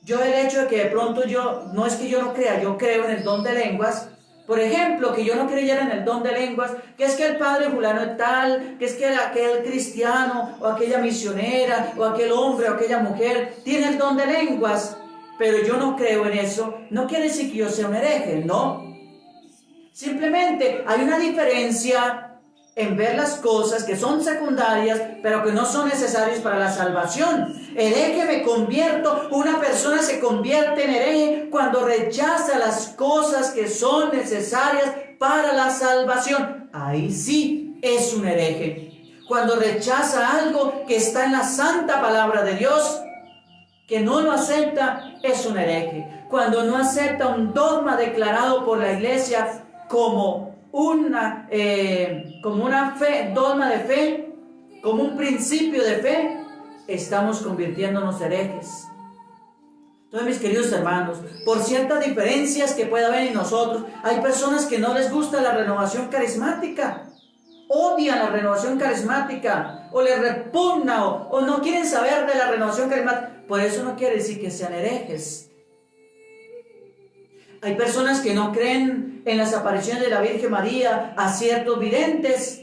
Yo el hecho de que de pronto no es que yo no crea, yo creo en el don de lenguas. Por ejemplo, que yo no creyera en el don de lenguas, que es que el padre fulano es tal, que es que aquel cristiano o aquella misionera o aquel hombre o aquella mujer tiene el don de lenguas, pero yo no creo en eso, no quiere decir que yo sea un hereje, no. Simplemente hay una diferencia en ver las cosas que son secundarias, pero que no son necesarias para la salvación. Hereje me convierto, una persona se convierte en hereje cuando rechaza las cosas que son necesarias para la salvación. Ahí sí es un hereje. Cuando rechaza algo que está en la santa palabra de Dios, que no lo acepta, es un hereje. Cuando no acepta un dogma declarado por la iglesia como una fe, dogma de fe, como un principio de fe, estamos convirtiéndonos herejes. Entonces, mis queridos hermanos, por ciertas diferencias que pueda haber en nosotros, hay personas que no les gusta la renovación carismática, odian la renovación carismática, o les repugna, o no quieren saber de la renovación carismática. Por eso no quiere decir que sean herejes. Hay personas que no creen en las apariciones de la Virgen María a ciertos videntes.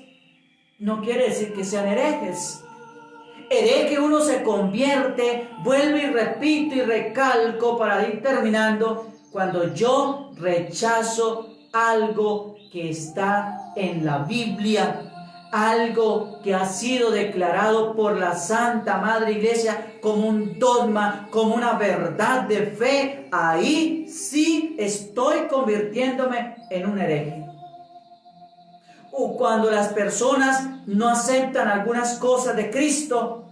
No quiere decir que sean herejes. Hereje uno se convierte, vuelvo y repito y recalco para ir terminando, cuando yo rechazo algo que está en la Biblia, algo que ha sido declarado por la Santa Madre Iglesia como un dogma, como una verdad de fe. Ahí sí estoy convirtiéndome en un hereje. O cuando las personas no aceptan algunas cosas de Cristo,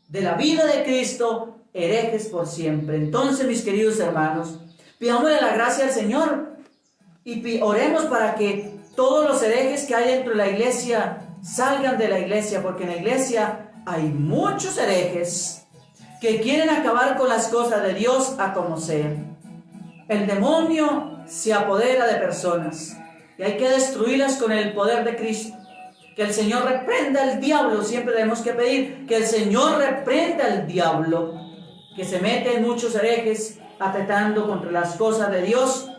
de la vida de Cristo, herejes por siempre. Entonces, mis queridos hermanos, pidámosle la gracia al Señor y oremos para que todos los herejes que hay dentro de la iglesia salgan de la iglesia, porque en la iglesia hay muchos herejes que quieren acabar con las cosas de Dios a como sea. El demonio se apodera de personas y hay que destruirlas con el poder de Cristo. Que el Señor reprenda al diablo. Siempre tenemos que pedir que el Señor reprenda al diablo que se mete en muchos herejes atentando contra las cosas de Dios,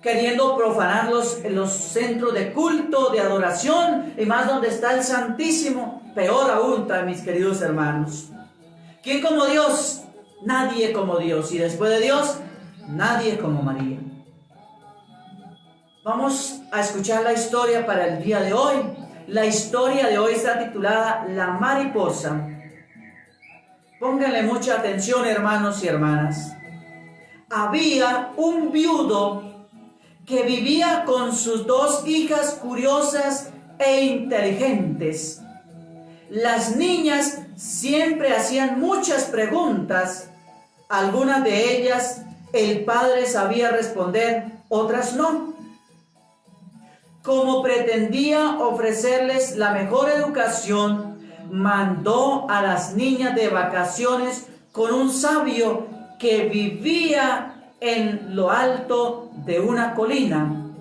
queriendo profanar los centros de culto, de adoración, y más donde está el Santísimo. Peor aún, mis queridos hermanos. ¿Quién como Dios? Nadie como Dios. Y después de Dios, nadie como María. Vamos a escuchar la historia para el día de hoy. La historia de hoy está titulada La mariposa. Pónganle mucha atención, hermanos y hermanas. Había un viudo que vivía con sus dos hijas curiosas e inteligentes. Las niñas siempre hacían muchas preguntas. Algunas de ellas el padre sabía responder, otras no. Como pretendía ofrecerles la mejor educación, mandó a las niñas de vacaciones con un sabio que vivía en lo alto de una colina.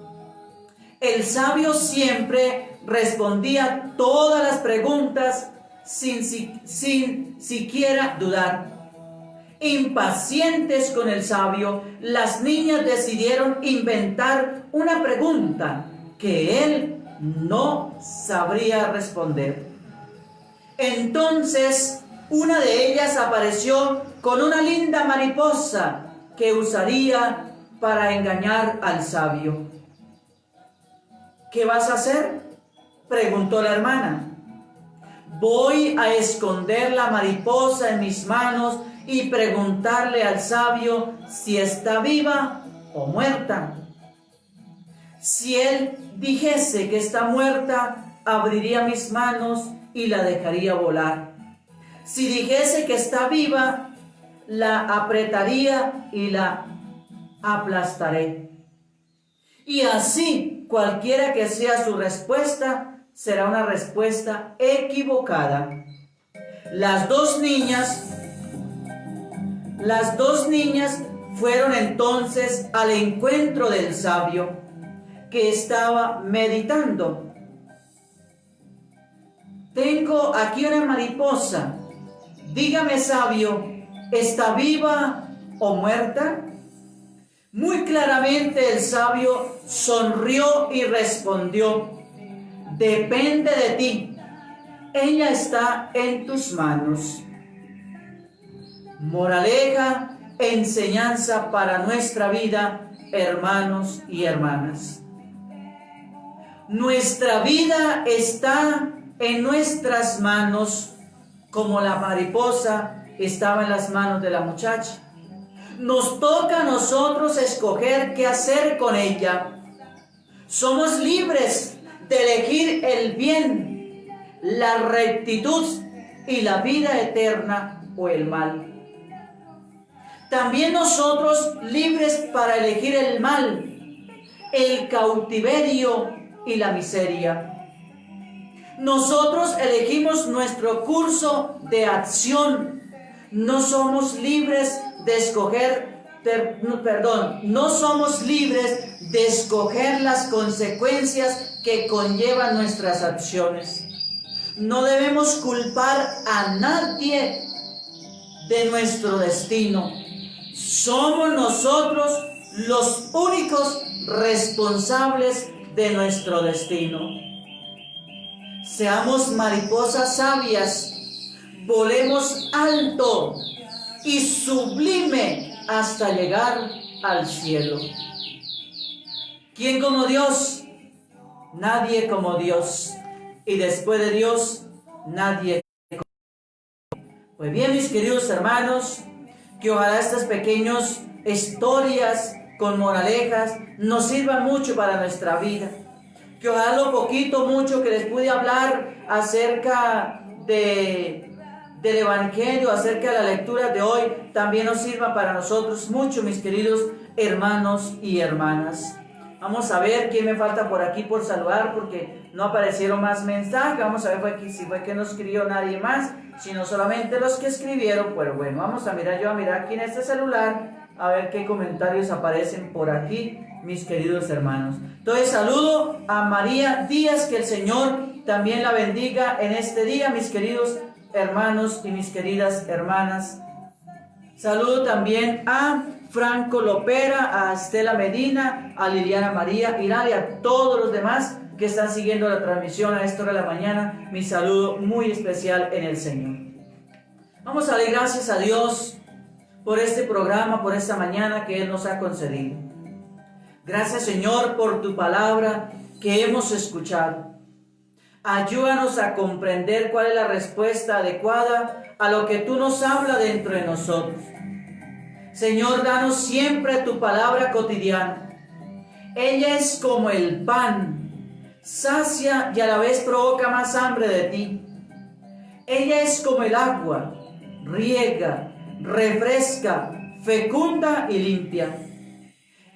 El sabio siempre respondía todas las preguntas sin siquiera dudar. Impacientes con el sabio, las niñas decidieron inventar una pregunta que él no sabría responder. Entonces, una de ellas apareció con una linda mariposa que usaría para engañar al sabio. ¿Qué vas a hacer?, preguntó la hermana. Voy a esconder la mariposa en mis manos y preguntarle al sabio si está viva o muerta. Si él dijese que está muerta, abriría mis manos y la dejaría volar. Si dijese que está viva, la apretaría y la aplastaré. Y así, cualquiera que sea su respuesta, será una respuesta equivocada. Las dos niñas fueron entonces al encuentro del sabio, que estaba meditando. Tengo aquí una mariposa. Dígame, sabio, ¿está viva o muerta? Muy claramente el sabio sonrió y respondió: depende de ti. Ella está en tus manos. Moraleja, enseñanza para nuestra vida, hermanos y hermanas. Nuestra vida está en nuestras manos, como la mariposa estaba en las manos de la muchacha. Nos toca a nosotros escoger qué hacer con ella. Somos libres de elegir el bien, la rectitud y la vida eterna o el mal. También nosotros libres para elegir el mal, el cautiverio y la miseria. Nosotros elegimos nuestro curso de acción. No somos libres de escoger, no somos libres de escoger las consecuencias que conllevan nuestras acciones. No debemos culpar a nadie de nuestro destino. Somos nosotros los únicos responsables de nuestro destino. Seamos mariposas sabias, volemos alto y sublime hasta llegar al cielo. ¿Quién como Dios? Nadie como Dios. Y después de Dios, nadie como Dios. Pues bien, mis queridos hermanos, que ojalá estas pequeñas historias con moralejas nos sirvan mucho para nuestra vida. Que ojalá lo poquito, mucho que les pude hablar acerca del Evangelio, acerca de la lectura de hoy, también nos sirva para nosotros mucho, mis queridos hermanos y hermanas. Vamos a ver quién me falta por aquí por saludar, porque no aparecieron más mensajes. Vamos a ver si fue que no escribió nadie más, sino solamente los que escribieron. Pero bueno, vamos a mirar, yo a mirar aquí en este celular, a ver qué comentarios aparecen por aquí, mis queridos hermanos. Entonces saludo a María Díaz, que el Señor también la bendiga en este día, mis queridos hermanos y mis queridas hermanas. Saludo también a Franco Lopera, a Estela Medina, a Liliana María Irán y a todos los demás que están siguiendo la transmisión a esta hora de la mañana. Mi saludo muy especial en el Señor. Vamos a darle gracias a Dios por este programa, por esta mañana que Él nos ha concedido. Gracias, Señor, por tu palabra que hemos escuchado. Ayúdanos a comprender cuál es la respuesta adecuada a lo que tú nos hablas dentro de nosotros. Señor, danos siempre tu palabra cotidiana. Ella es como el pan, sacia y a la vez provoca más hambre de ti. Ella es como el agua, riega, refresca, fecunda y limpia.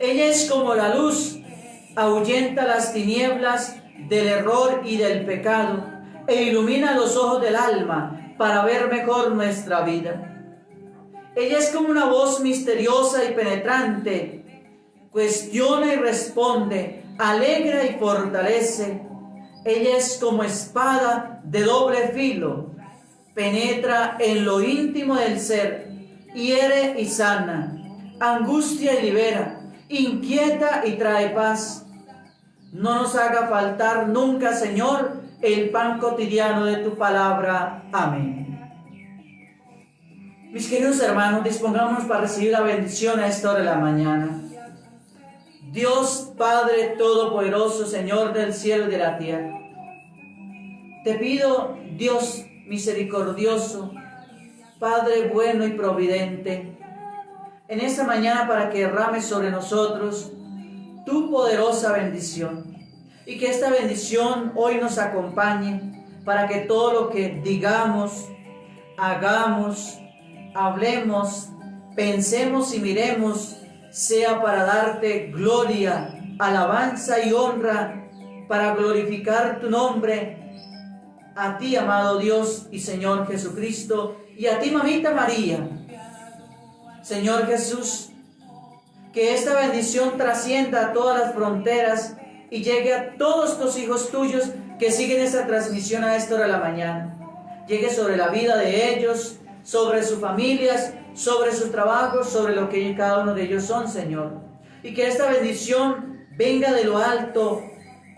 Ella es como la luz, ahuyenta las tinieblas del error y del pecado e ilumina los ojos del alma para ver mejor nuestra vida. Ella es como una voz misteriosa y penetrante, cuestiona y responde, alegra y fortalece. Ella es como espada de doble filo, penetra en lo íntimo del ser, hiere y sana, angustia y libera, inquieta y trae paz. No nos haga faltar nunca, Señor, el pan cotidiano de tu palabra. Amén. Mis queridos hermanos, dispongámonos para recibir la bendición a esta hora de la mañana. Dios Padre Todopoderoso, Señor del cielo y de la tierra, te pido, Dios misericordioso, Padre bueno y providente, en esta mañana para que derrames sobre nosotros tu poderosa bendición, y que esta bendición hoy nos acompañe para que todo lo que digamos, hagamos, hablemos, pensemos y miremos sea para darte gloria, alabanza y honra, para glorificar tu nombre, a ti, amado Dios y Señor Jesucristo, y a ti, mamita María. Señor Jesús, que esta bendición trascienda a todas las fronteras y llegue a todos tus hijos tuyos que siguen esta transmisión a esta hora de la mañana. Llegue sobre la vida de ellos, sobre sus familias, sobre sus trabajos, sobre lo que cada uno de ellos son, Señor. Y que esta bendición venga de lo alto,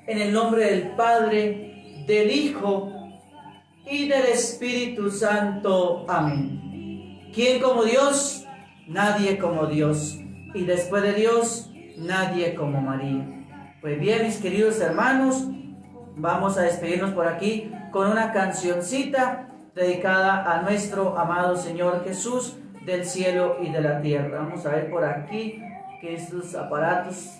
en el nombre del Padre, del Hijo y del Espíritu Santo. Amén. ¿Quién como Dios? Nadie como Dios. Y después de Dios, nadie como María. Pues bien, mis queridos hermanos, vamos a despedirnos por aquí con una cancioncita dedicada a nuestro amado Señor Jesús del cielo y de la tierra. Vamos a ver por aquí que estos aparatos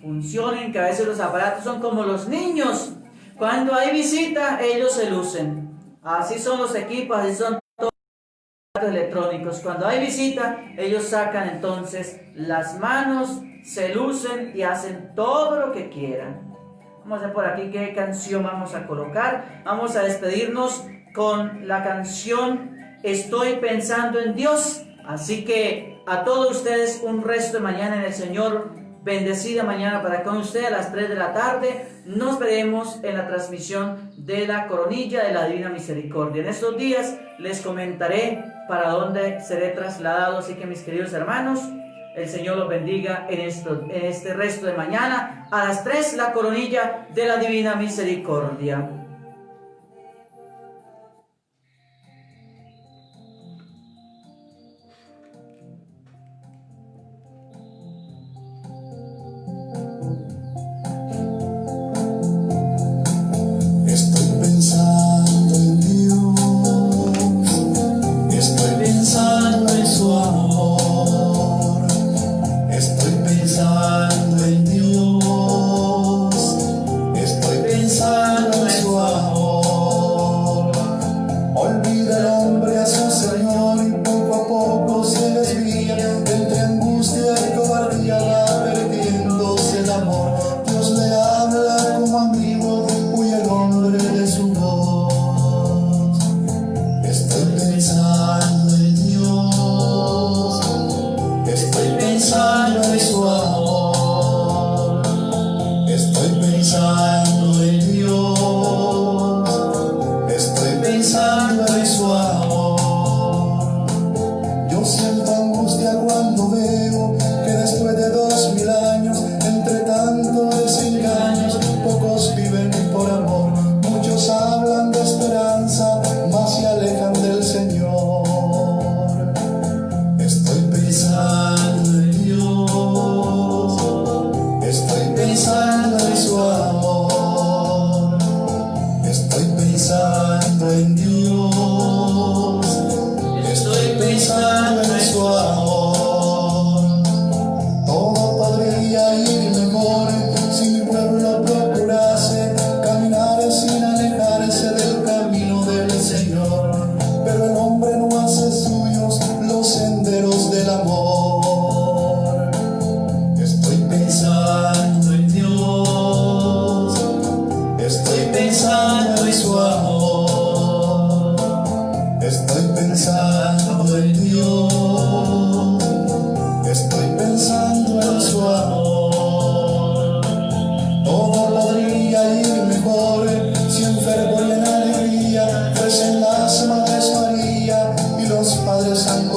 funcionen, que a veces los aparatos son como los niños. Cuando hay visita, ellos se lucen. Así son los equipos, así son todos los aparatos electrónicos. Cuando hay visita, ellos sacan entonces las manos, se lucen y hacen todo lo que quieran. Vamos a ver por aquí qué canción vamos a colocar. Vamos a despedirnos con la canción Estoy pensando en Dios. Así que a todos ustedes un resto de mañana en el Señor. Bendecida mañana para con ustedes a las 3 de la tarde. Nos veremos en la transmisión de la coronilla de la Divina Misericordia. En estos días les comentaré para dónde seré trasladado. Así que mis queridos hermanos, el Señor los bendiga en este resto de mañana. A las 3 la coronilla de la Divina Misericordia. Pensando en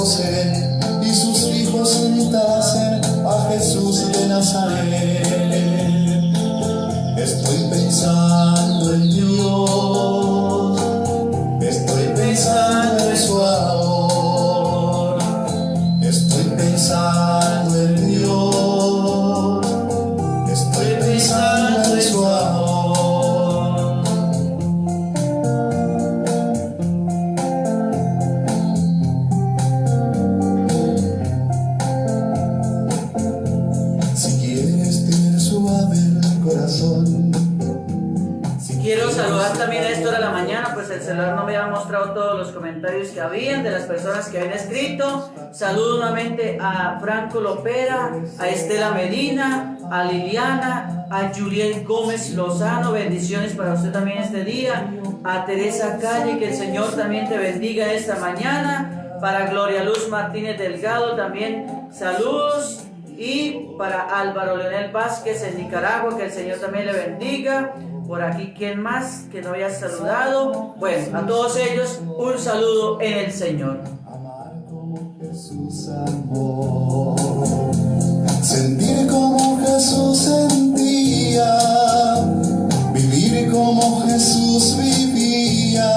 José y sus hijos juntasen a Jesús de Nazaret. Estoy pensando en Dios, estoy pensando en su amor, estoy pensando en Dios, estoy pensando en su amor. Quiero saludar también a esta hora de la mañana, pues el celular no me ha mostrado todos los comentarios que habían de las personas que habían escrito. Saludo nuevamente a Franco Lopera, a Estela Medina, a Liliana, a Juliet Gómez Lozano, bendiciones para usted también este día. A Teresa Calle, que el Señor también te bendiga esta mañana. Para Gloria Luz Martínez Delgado también saludos. Y para Álvaro Leonel Vázquez en Nicaragua, que el Señor también le bendiga. Por aquí, ¿quién más que no había saludado? Bueno, a todos ellos, un saludo en el Señor. Amar como Jesús amó, sentir como Jesús sentía, vivir como Jesús vivía,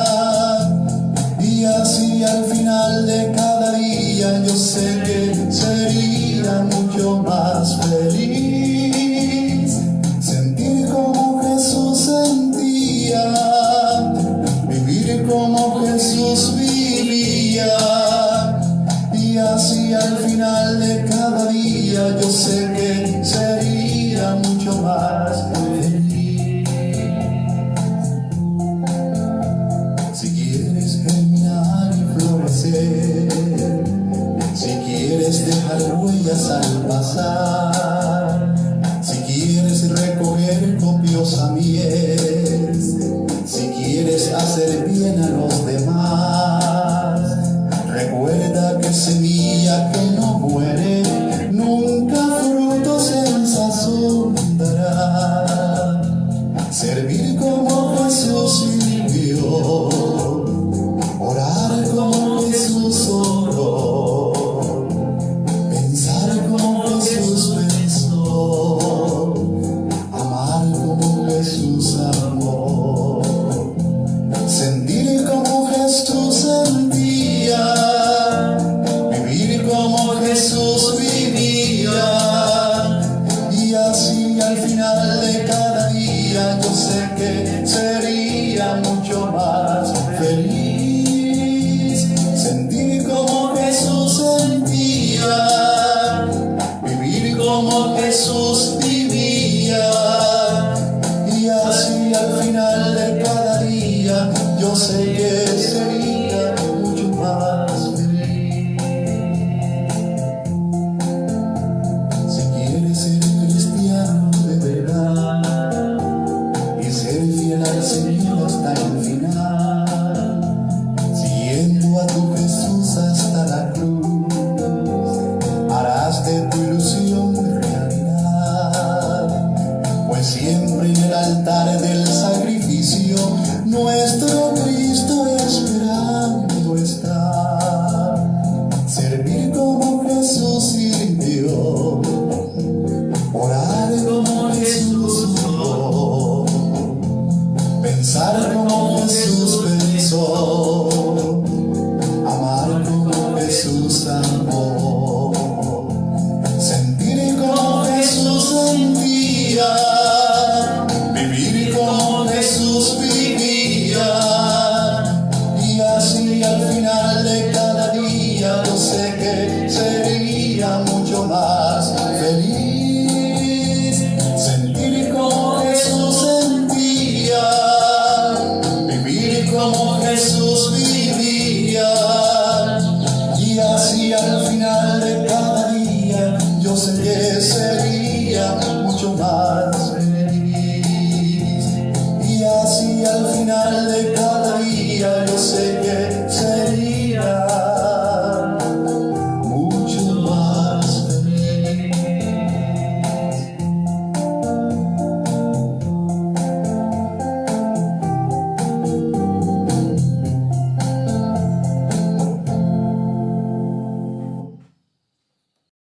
y así al final de cada día yo sé que sería mucho más feliz. Sentir como Jesús sentía, vivir como Jesús vivía, y así al final de cada día yo sé que sería mucho más feliz. Si quieres germinar y florecer, si quieres dejar huellas al pasar,